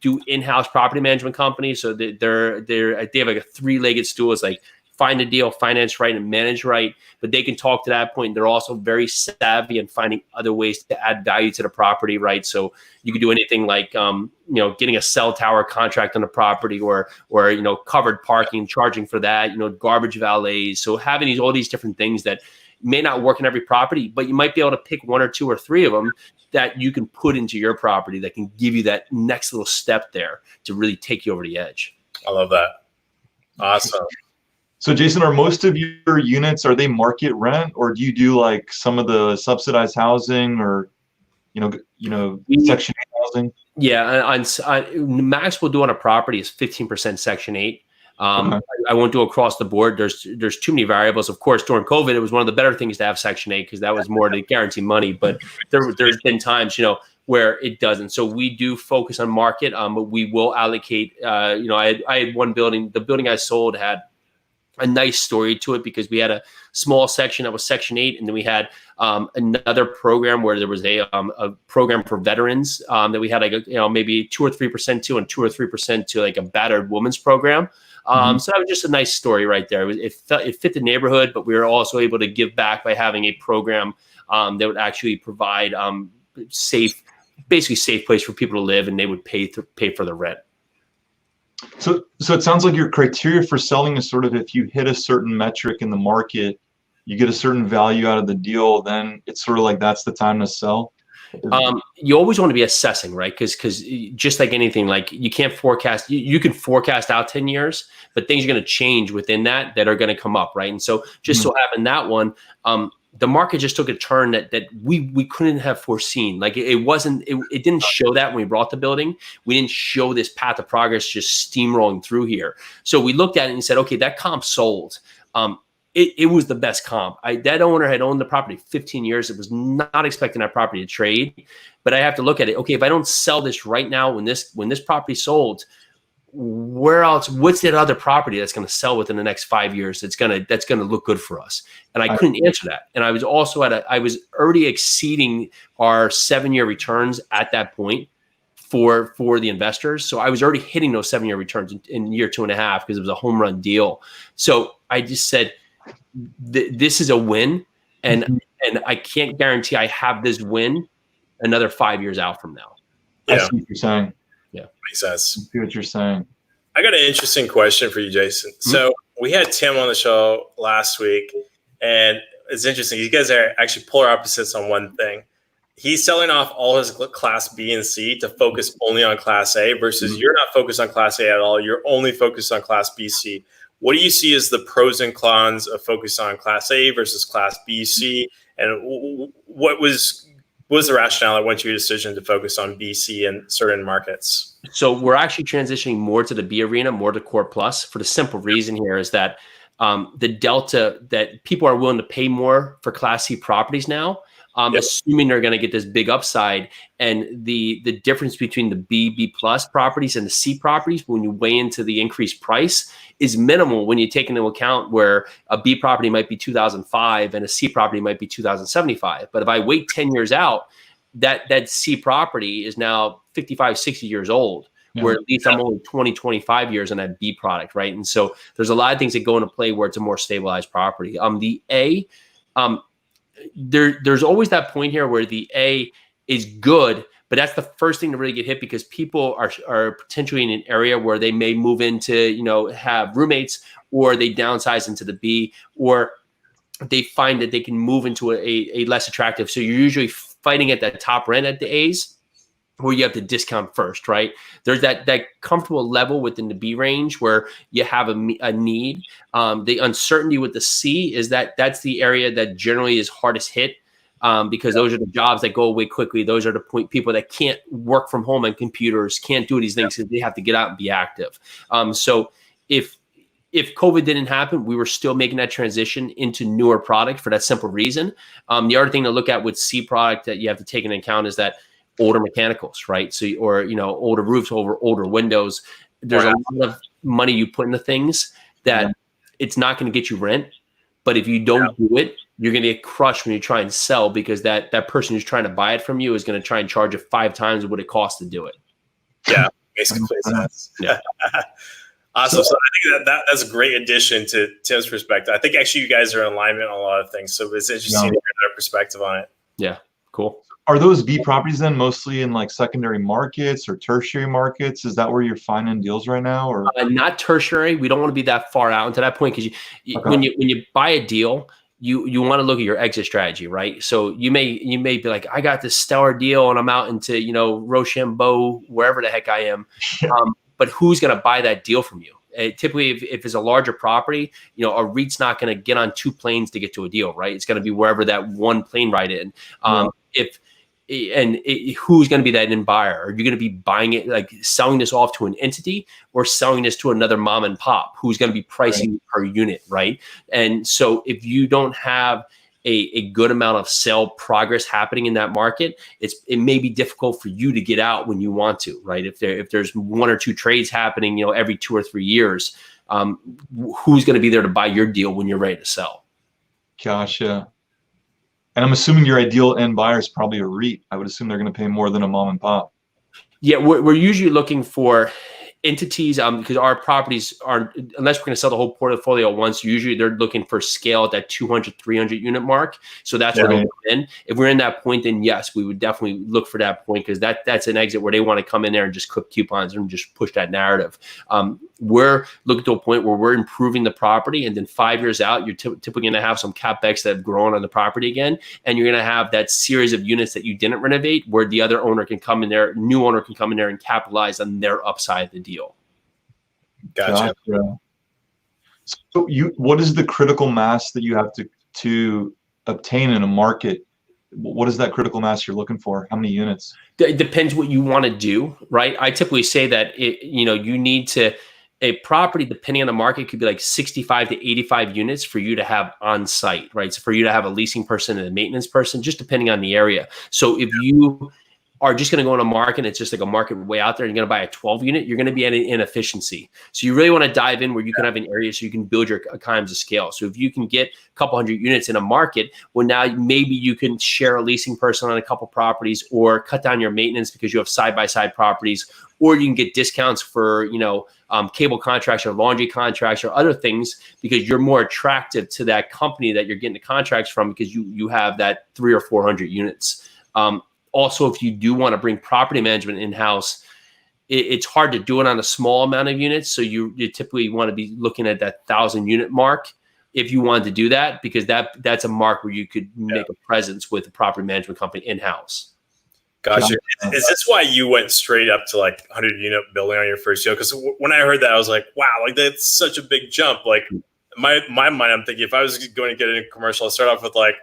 do in-house property management companies. So they have like a three-legged stool. It's like find a deal, finance right, and manage right. But they can talk to that point. They're also very savvy in finding other ways to add value to the property, right? So you can do anything like, getting a cell tower contract on the property, or covered parking, charging for that, garbage valets. So having all these different things that may not work in every property, but you might be able to pick one or two or three of them that you can put into your property that can give you that next little step there to really take you over the edge. I love that. Awesome. So Jason, are most of your units, are they market rent, or do you do like some of the subsidized housing, or Section 8 housing? Yeah, on max we'll do on a property is 15% Section 8. Okay. I won't do across the board. There's too many variables. Of course, during COVID, it was one of the better things to have Section 8 because that was more to guarantee money. But there's been times, where it doesn't. So we do focus on market, but we will allocate. I had one building. The building I sold had a nice story to it because we had a small section that was Section 8, and then we had another program where there was a program for veterans that we had maybe 2 or 3% to, and 2 or 3% to like a battered woman's program. So that was just a nice story right there. It fit the neighborhood, but we were also able to give back by having a program that would actually provide safe place for people to live, and they would pay for the rent. So it sounds like your criteria for selling is sort of, if you hit a certain metric in the market, you get a certain value out of the deal, then it's sort of like that's the time to sell. You always want to be assessing, right? Because just like anything, like you can't forecast. You can forecast out 10 years, but things are going to change within that are going to come up, right? And so just so happened that one, the market just took a turn that we couldn't have foreseen. Like it didn't show that when we brought the building. We didn't show this path of progress just steamrolling through here. So we looked at it and said, okay, that comp sold. It was the best comp. That owner had owned the property 15 years. It was not expecting that property to trade. But I have to look at it. Okay, if I don't sell this right now, when this property sold, where else? What's that other property that's going to sell within the next 5 years? That's going to look good for us. And I couldn't answer that. And I was also I was already exceeding our 7-year returns at that point for the investors. So I was already hitting those 7-year returns in year 2.5 because it was a home run deal. So I just said, this is a win, and I can't guarantee I have this win another 5 years out from now. Yeah. I see what you're saying. Yeah, makes sense. I see what you're saying. I got an interesting question for you, Jason. So we had Tim on the show last week, and it's interesting. You guys are actually polar opposites on one thing. He's selling off all his Class B and C to focus only on Class A versus you're not focused on Class A at all. You're only focused on Class B, C. What do you see as the pros and cons of focus on Class A versus Class B, C? And what was the rationale that went to your decision to focus on B, C in certain markets? So we're actually transitioning more to the B arena, more to Core Plus, for the simple reason here is that the delta that people are willing to pay more for Class C properties now, assuming they're going to get this big upside, and the difference between the B plus properties and the C properties when you weigh into the increased price is minimal when you take into account where a B property might be 2005 and a C property might be 2075. But if I wait 10 years out, that C property is now 55, 60 years old. Where at least I'm only 20, 25 years on that B product, right? And so there's a lot of things that go into play where it's a more stabilized property. The A, there's always that point here where the A is good, but that's the first thing to really get hit because people are potentially in an area where they may move into, have roommates, or they downsize into the B, or they find that they can move into a less attractive. So you're usually fighting at that top rent at the A's, where you have to discount first, right? There's that comfortable level within the B range where you have a need. The uncertainty with the C is that's the area that generally is hardest hit because those are the jobs that go away quickly. Those are the people that can't work from home on computers, can't do these things because they have to get out and be active. So if COVID didn't happen, we were still making that transition into newer product for that simple reason. The other thing to look at with C product that you have to take into account is that older mechanicals, right? So, or, older roofs over older windows. There's a lot of money you put into things that it's not going to get you rent. But if you don't do it, you're going to get crushed when you try and sell, because that person who's trying to buy it from you is going to try and charge you 5 times what it costs to do it. Yeah, makes complete sense. Yeah. Awesome. So I think that's a great addition to Tim's perspective. I think actually you guys are in alignment on a lot of things. So it's interesting to hear their perspective on it. Yeah, cool. Are those B properties then mostly in like secondary markets or tertiary markets? Is that where you're finding deals right now, or not tertiary? We don't want to be that far out into that point, because when you buy a deal, you want to look at your exit strategy, right? So you may be like, I got this stellar deal and I'm out into Rochambeau, wherever the heck I am. But who's going to buy that deal from you? Typically, if it's a larger property, a REIT's not going to get on 2 planes to get to a deal, right? It's going to be wherever that one plane ride in. Who's going to be that end buyer? Are you going to be buying it, like selling this off to an entity, or selling this to another mom and pop who's going to be pricing per unit, right? And so if you don't have a good amount of sale progress happening in that market, it may be difficult for you to get out when you want to, right? If there's 1 or 2 trades happening, every 2 or 3 years, who's going to be there to buy your deal when you're ready to sell? Gotcha. And I'm assuming your ideal end buyer is probably a REIT. I would assume they're going to pay more than a mom and pop. Yeah, we're usually looking for entities, because our properties are, unless we're going to sell the whole portfolio at once, usually they're looking for scale at that 200, 300 unit mark. So that's where they'll come in. If we're in that point, then yes, we would definitely look for that point, because that's an exit where they want to come in there and just clip coupons and just push that narrative. We're looking to a point where we're improving the property, and then 5 years out, you're typically going to have some capex that have grown on the property again, and you're going to have that series of units that you didn't renovate, where the other owner can come in there, new owner can come in there and capitalize on their upside of the deal. Gotcha. So what is the critical mass that you have to obtain in a market? What is that critical mass you're looking for? How many units? It depends what you want to do, right? I typically say that you need to, a property, depending on the market, could be like 65 to 85 units for you to have on site, right? So for you to have a leasing person and a maintenance person, just depending on the area. So if you are just going to go on a market, and it's just like a market way out there, and you're going to buy a 12 unit, you're going to be at an inefficiency. So you really want to dive in where you can have an area so you can build your economies of scale. So if you can get a couple hundred units in a market, well, now maybe you can share a leasing person on a couple properties, or cut down your maintenance because you have side-by-side properties, or you can get discounts for, cable contracts or laundry contracts or other things, because you're more attractive to that company that you're getting the contracts from, because you have that 300 or 400 units. Also, if you do want to bring property management in-house, it's hard to do it on a small amount of units. So you typically want to be looking at that 1,000 unit mark if you wanted to do that, because that's a mark where you could make a presence with a property management company in-house. Gotcha. Is this why you went straight up to like 100 unit building on your first deal? Because when I heard that, I was like, wow, like that's such a big jump. Like my mind, I'm thinking if I was going to get in a commercial, I'd start off with like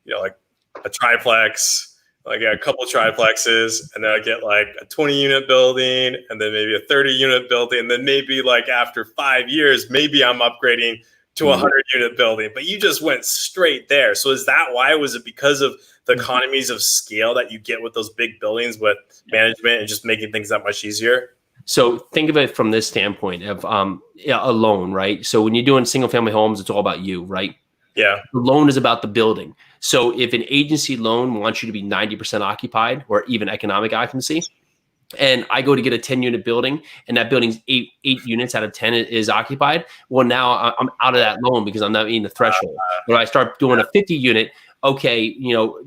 a triplex, like a couple of triplexes, and then I get like a 20 unit building, and then maybe a 30 unit building. And then maybe like after 5 years, maybe I'm upgrading to a 100 unit building. But you just went straight there. So is that why? Was it because of the economies of scale that you get with those big buildings with management and just making things that much easier? So think of it from this standpoint of a loan, right? So when you're doing single family homes, it's all about you, right? Yeah. The loan is about the building. So if an agency loan wants you to be 90% occupied, or even economic occupancy, and I go to get a 10 unit building, and that building's eight units out of 10 is occupied, well, now I'm out of that loan because I'm not meeting the threshold. When I start doing a 50 unit, okay,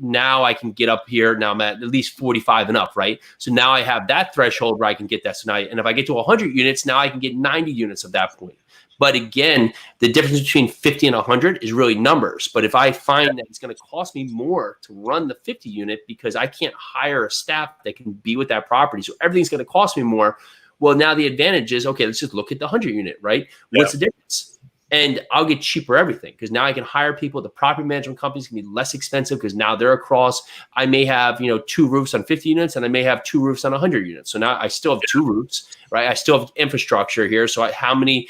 now I can get up here. Now I'm at least 45 and up, right? So now I have that threshold where I can get that. So now, and if I get to 100 units, now I can get 90 units at that point. But again, the difference between 50 and 100 is really numbers. But if I find that it's going to cost me more to run the 50 unit because I can't hire a staff that can be with that property, so everything's going to cost me more. Well, now the advantage is, okay, let's just look at the 100 unit, right? What's the difference? And I'll get cheaper everything, because now I can hire people. The property management companies can be less expensive because now they're across. I may have 2 roofs on 50 units, and I may have 2 roofs on 100 units. So now I still have 2 roofs, right? I still have infrastructure here. So how many,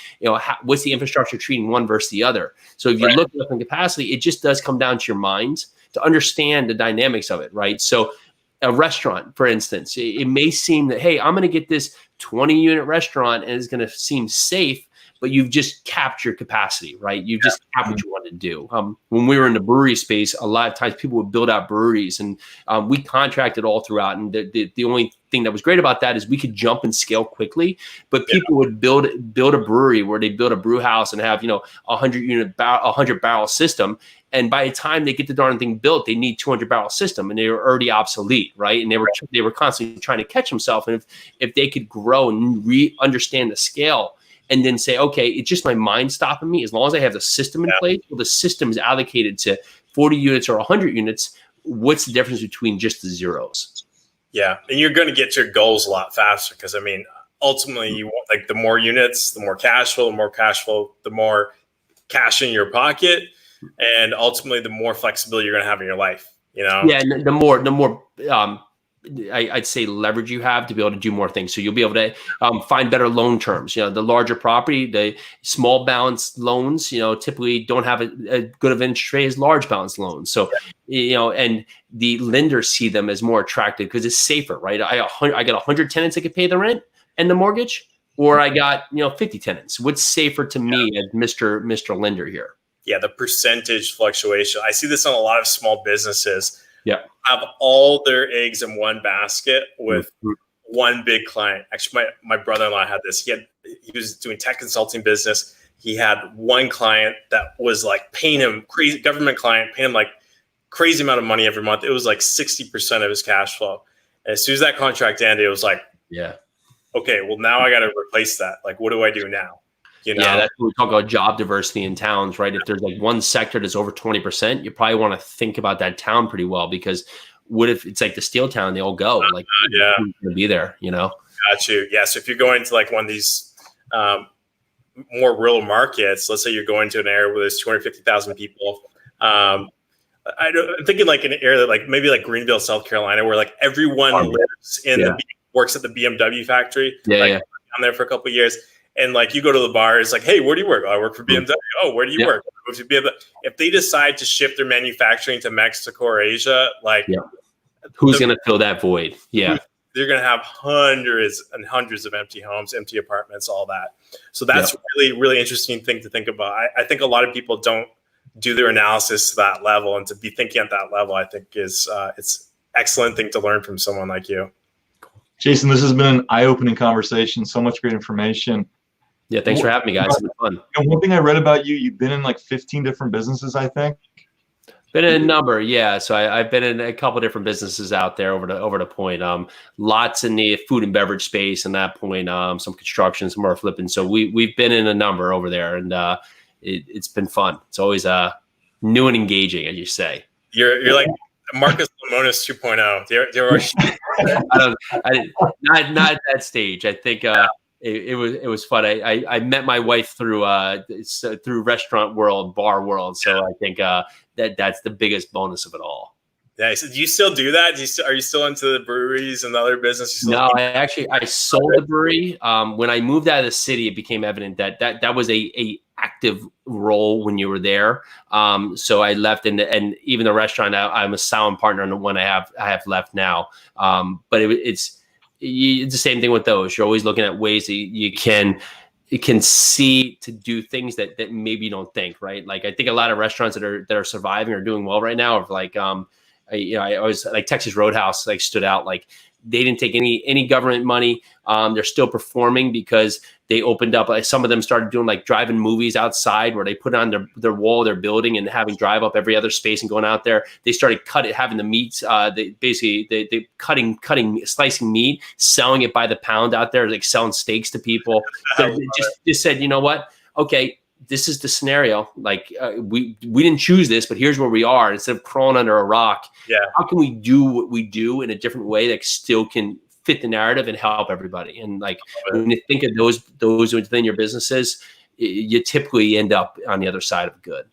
what's the infrastructure treating one versus the other? So if you look at capacity, it just does come down to your mind to understand the dynamics of it, right? So a restaurant, for instance. It may seem that, hey, I'm going to get this 20-unit restaurant and it's going to seem safe, but you've just capped your capacity, right? You've just capped what you want to do. When we were in the brewery space, a lot of times people would build out breweries, and we contracted all throughout. And the only thing that was great about that is we could jump and scale quickly. But people would build a brewery where they build a brew house and have 100 barrel system. And by the time they get the darn thing built, they need 200 barrel system, and they were already obsolete, right? And they were constantly trying to catch themselves. And if they could grow and understand the scale, and then say, okay, it's just my mind stopping me. As long as I have the system in place, well, the system is allocated to 40 units or 100 units. What's the difference between just the zeros? Yeah, and you're going to get your goals a lot faster because, I mean, ultimately, you want, like, the more units, the more cash flow, the more cash in your pocket, and ultimately, the more flexibility you're going to have in your life. Yeah, and the more I'd say leverage you have to be able to do more things. So you'll be able to find better loan terms. The larger property, the small balance loans, typically don't have a good of interest rate as large balance loans. So, and the lenders see them as more attractive because it's safer, right? I got 100 tenants that could pay the rent and the mortgage, or I got 50 tenants. What's safer to me as Mr. Lender here? Yeah, the percentage fluctuation. I see this on a lot of small businesses. Yeah. Have all their eggs in one basket with one big client. Actually, my brother-in-law had this. He was doing tech consulting business. He had one client that was like paying him crazy, government client, paying him like crazy amount of money every month. It was like 60% of his cash flow. And as soon as that contract ended, it was like, okay, well, now I got to replace that. Like, what do I do now? Yeah, that's when we talk about job diversity in towns, right? If there's like one sector that's over 20%, you probably want to think about that town pretty well, because what if it's like the steel town, they all go, like, who's going to be there, Got you. Yeah. So if you're going to like one of these more rural markets, let's say you're going to an area where there's 250,000 people. I'm thinking like an area like maybe like Greenville, South Carolina, where like everyone lives in works at the BMW factory. Down there for a couple of years. And like you go to the bar, it's like, hey, where do you work? Oh, I work for BMW. Oh, where do you work? I work for BMW. If they decide to shift their manufacturing to Mexico or Asia, like who's going to fill that void? Yeah. They're going to have hundreds and hundreds of empty homes, empty apartments, all that. So that's really, really interesting thing to think about. I think a lot of people don't do their analysis to that level, and to be thinking at that level, I think is it's excellent thing to learn from someone like you. Jason, this has been an eye-opening conversation. So much great information. Yeah, thanks for having me, guys. It's been fun. One thing I read about you, you've been in like 15 different businesses, I think. Been in a number, yeah. So I've been in a couple of different businesses out there over the point. Lots in the food and beverage space, and that point, some construction, some more flipping. So we've been in a number over there, and it's been fun. It's always new and engaging, as you say. You're like Marcus Lemonis 2.0. Not at that stage. I think it was fun. I met my wife through restaurant world, bar world. So I think that's the biggest bonus of it all. Yeah. So do you still do that? Are you still into the breweries and other business? No, I sold the brewery. When I moved out of the city, it became evident that was a active role when you were there. So I left, and even the restaurant, I'm a silent partner in the one I have left now. But it's the same thing with those. You're always looking at ways that you can see to do things that maybe you don't think, right? Like I think a lot of restaurants that are surviving or doing well right now, of like I always like Texas Roadhouse, like stood out. Like they didn't take any government money. They're still performing because they opened up. Some of them started doing like drive-in movies outside, where they put on their wall of their building and having drive up every other space and going out there. They started having the meats. They slicing meat, selling it by the pound out there, like selling steaks to people. So just said, you know what? Okay, this is the scenario. Like we didn't choose this, but here's where we are. Instead of crawling under a rock, how can we do what we do in a different way that still can fit the narrative and help everybody? And like when you think of those within your businesses, you typically end up on the other side of good.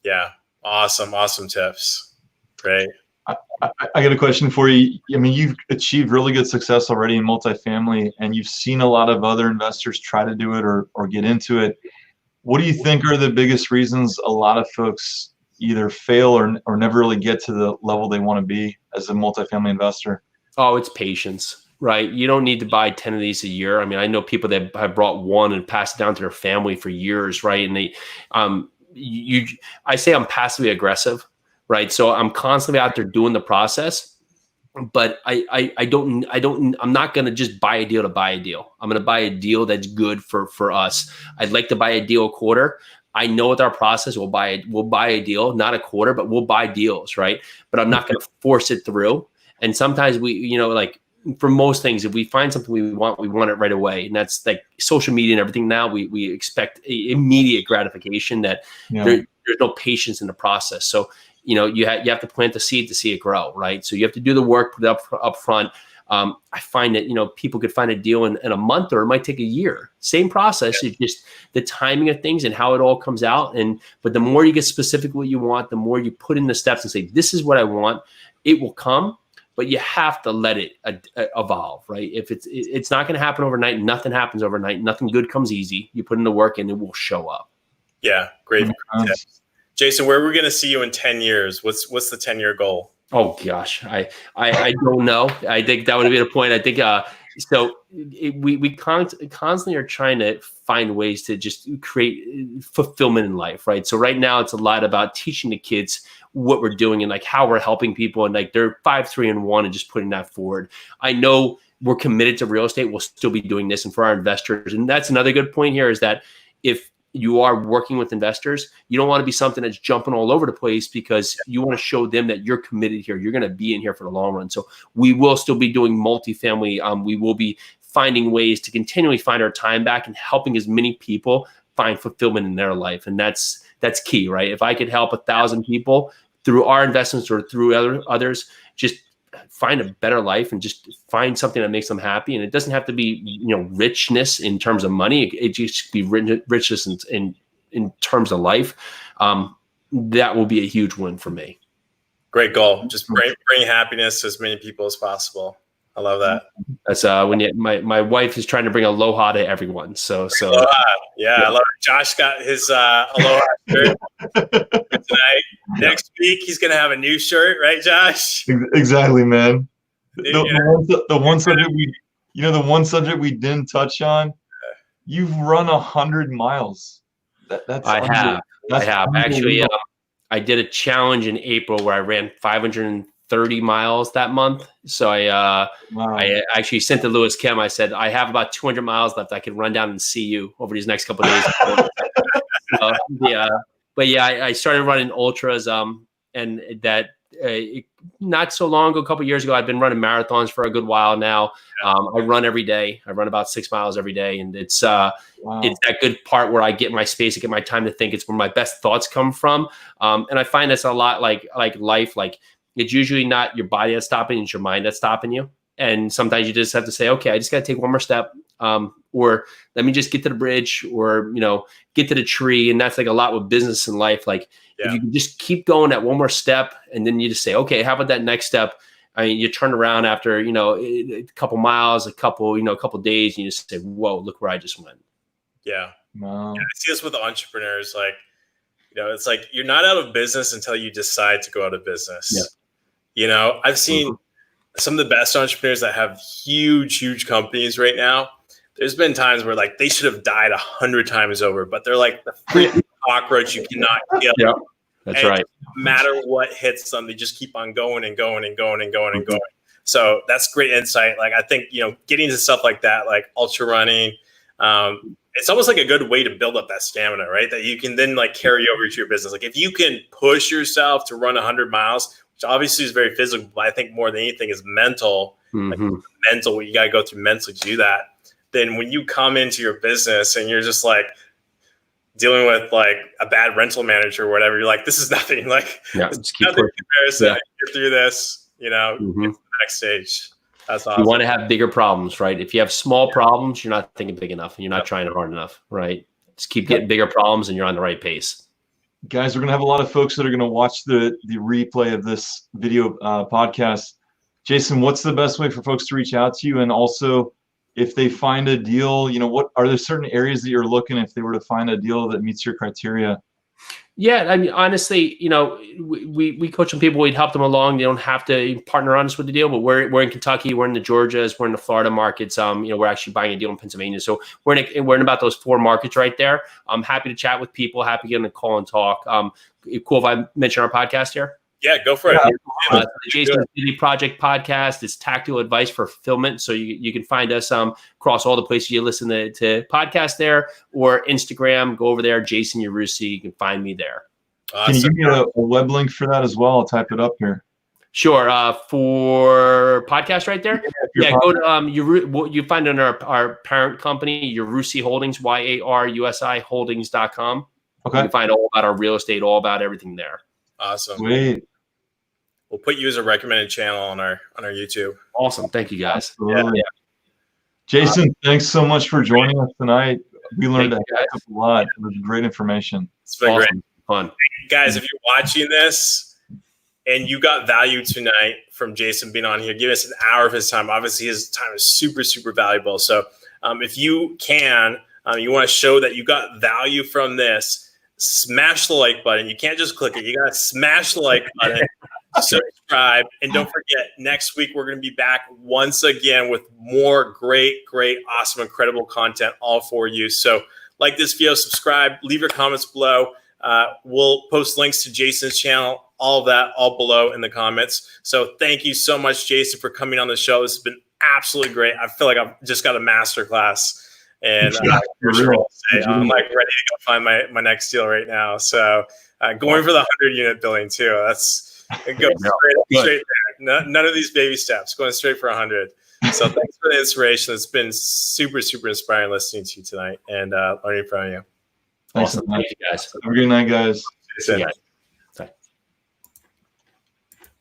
Yeah, awesome tips. Great. I got a question for you. I mean, you've achieved really good success already in multifamily, and you've seen a lot of other investors try to do it or get into it. What do you think are the biggest reasons a lot of folks, either fail or never really get to the level they want to be as a multifamily investor? Oh, it's patience, right? You don't need to buy 10 of these a year. I mean, I know people that have brought one and passed it down to their family for years, right? And I say I'm passively aggressive, right? So I'm constantly out there doing the process, but I'm not going to just buy a deal to buy a deal. I'm going to buy a deal that's good for us. I'd like to buy a deal a quarter. I know with our process, we'll buy a deal, not a quarter, but we'll buy deals, right? But I'm not going to force it through. And sometimes like for most things, if we find something we want it right away. And that's like social media and everything. Now we expect immediate gratification that there's no patience in the process. So, you have to plant the seed to see it grow, right? So you have to do the work, put it up front. I find that, people could find a deal in a month, or it might take a year. Same process. It's just the timing of things and how it all comes out. But the more you get specific what you want, the more you put in the steps and say, this is what I want, it will come. But you have to let it evolve, right? If it's not going to happen overnight, nothing happens overnight. Nothing good comes easy. You put in the work and it will show up. Yeah, great tips. Jason, where are we going to see you in 10 years? What's the 10-year goal? Oh gosh, I don't know. I think that would be the point. I think we constantly are trying to find ways to just create fulfillment in life, right? So right now it's a lot about teaching the kids what we're doing and like how we're helping people, and like they're 5, 3, and 1, and just putting that forward. I know we're committed to real estate. We'll still be doing this, and for our investors, and that's another good point here is that if you are working with investors, you don't want to be something that's jumping all over the place, because you want to show them that you're committed here. You're going to be in here for the long run. So we will still be doing multifamily. We will be finding ways to continually find our time back and helping as many people find fulfillment in their life. And that's key, right? If I could help 1,000 people through our investments or through others, just find a better life and just find something that makes them happy. And it doesn't have to be, richness in terms of money. It just be richness in terms of life. That will be a huge win for me. Great goal. Just bring happiness to as many people as possible. I love that. That's my wife is trying to bring aloha to everyone. So aloha. Yeah, I love it. Josh got his aloha shirt tonight. Next week he's gonna have a new shirt, right, Josh? Exactly, man. The one subject we didn't touch on. You've run 100 miles. I have. Actually, I did a challenge in April where I ran 530 miles that month. So I actually sent to Lewis Kim. I said, I have about 200 miles left. I can run down and see you over these next couple of days. I started running ultras. And that not so long ago, a couple of years ago, I've been running marathons for a good while now. I run every day. I run about 6 miles every day. And it's that good part where I get my space, I get my time to think. It's where my best thoughts come from. And I find that's a lot like life. Like, it's usually not your body that's stopping, it's your mind that's stopping you. And sometimes you just have to say, okay, I just got to take one more step. Or let me just get to the bridge, or, get to the tree. And that's like a lot with business and life. Like, if you can just keep going that one more step, and then you just say, okay, how about that next step? I mean, you turn around after, a couple miles, a couple days, and you just say, whoa, look where I just went. Yeah. Wow. I see this with entrepreneurs. Like, it's like you're not out of business until you decide to go out of business. Yeah. I've seen some of the best entrepreneurs that have huge companies right now. There's been times where like they should have died 100 times over, but they're like the freaking cockroach you cannot kill. Yeah, that's right. No matter what hits them, they just keep on going and going and going and going and going. So that's great insight. Like, I think, getting into stuff like that, like ultra running, it's almost like a good way to build up that stamina, right? That you can then like carry over to your business. Like, if you can push yourself to run 100 miles, which obviously is very physical, but I think more than anything is mental. Like, mental, you got to go through mentally to do that. Then when you come into your business and you're just like dealing with like a bad rental manager or whatever, you're like, this is nothing. Like, just keep nothing comparison. Get through this, get to the next stage. That's awesome. You want to have bigger problems, right? If you have small problems, you're not thinking big enough, and you're not trying hard enough, right? Just keep getting bigger problems, and you're on the right pace. Guys, we're going to have a lot of folks that are going to watch the replay of this video podcast. Jason, what's the best way for folks to reach out to you? And also, if they find a deal, what are there certain areas that you're looking, if they were to find a deal that meets your criteria, Yeah, I mean, honestly, we coach some people. We'd help them along. They don't have to partner on us with the deal, but we're in Kentucky, we're in the Georgias, we're in the Florida markets. We're actually buying a deal in Pennsylvania, so we're in about those 4 markets right there. I'm happy to chat with people. Happy to get on a call and talk. Cool if I mention our podcast here. Yeah, go for it. The Jason and Pili Project podcast is tactical advice for fulfillment. So you can find us across all the places you listen to podcasts there, or Instagram. Go over there, Jason Yarusi. You can find me there. Can you give me a web link for that as well? I'll type it up here. Sure. For podcast right there. Yeah, go to you find it on our parent company, Yarusi Holdings, YARUSI Holdings.com. Okay. You can find all about our real estate, all about everything there. Awesome. Sweet. We'll put you as a recommended channel on our YouTube. Awesome. Thank you, guys. Yeah. Jason, thanks so much for joining us tonight. We learned a lot. It was great information. It's been awesome. great. Fun. Guys, if you're watching this and you got value tonight from Jason being on here, give us an hour of his time. Obviously, his time is super, super valuable. So if you can, you want to show that you got value from this, smash the like button. You can't just click it. You got to smash the like button. Subscribe, and don't forget, next week we're going to be back once again with more great, awesome, incredible content all for you. So like this video, subscribe, leave your comments below. We'll post links to Jason's channel, all of that, all below in the comments. So thank you so much, Jason, for coming on the show. This has been absolutely great. I feel like I've just got a master class, and I'm like ready to go find my next deal right now. So going for the 100-unit building too. It goes straight there. None of these baby steps, going straight for 100. So thanks for the inspiration. It's been super, super inspiring listening to you tonight and learning from you. Thanks. Awesome. Thank you, guys. Have a good night, guys. See you soon.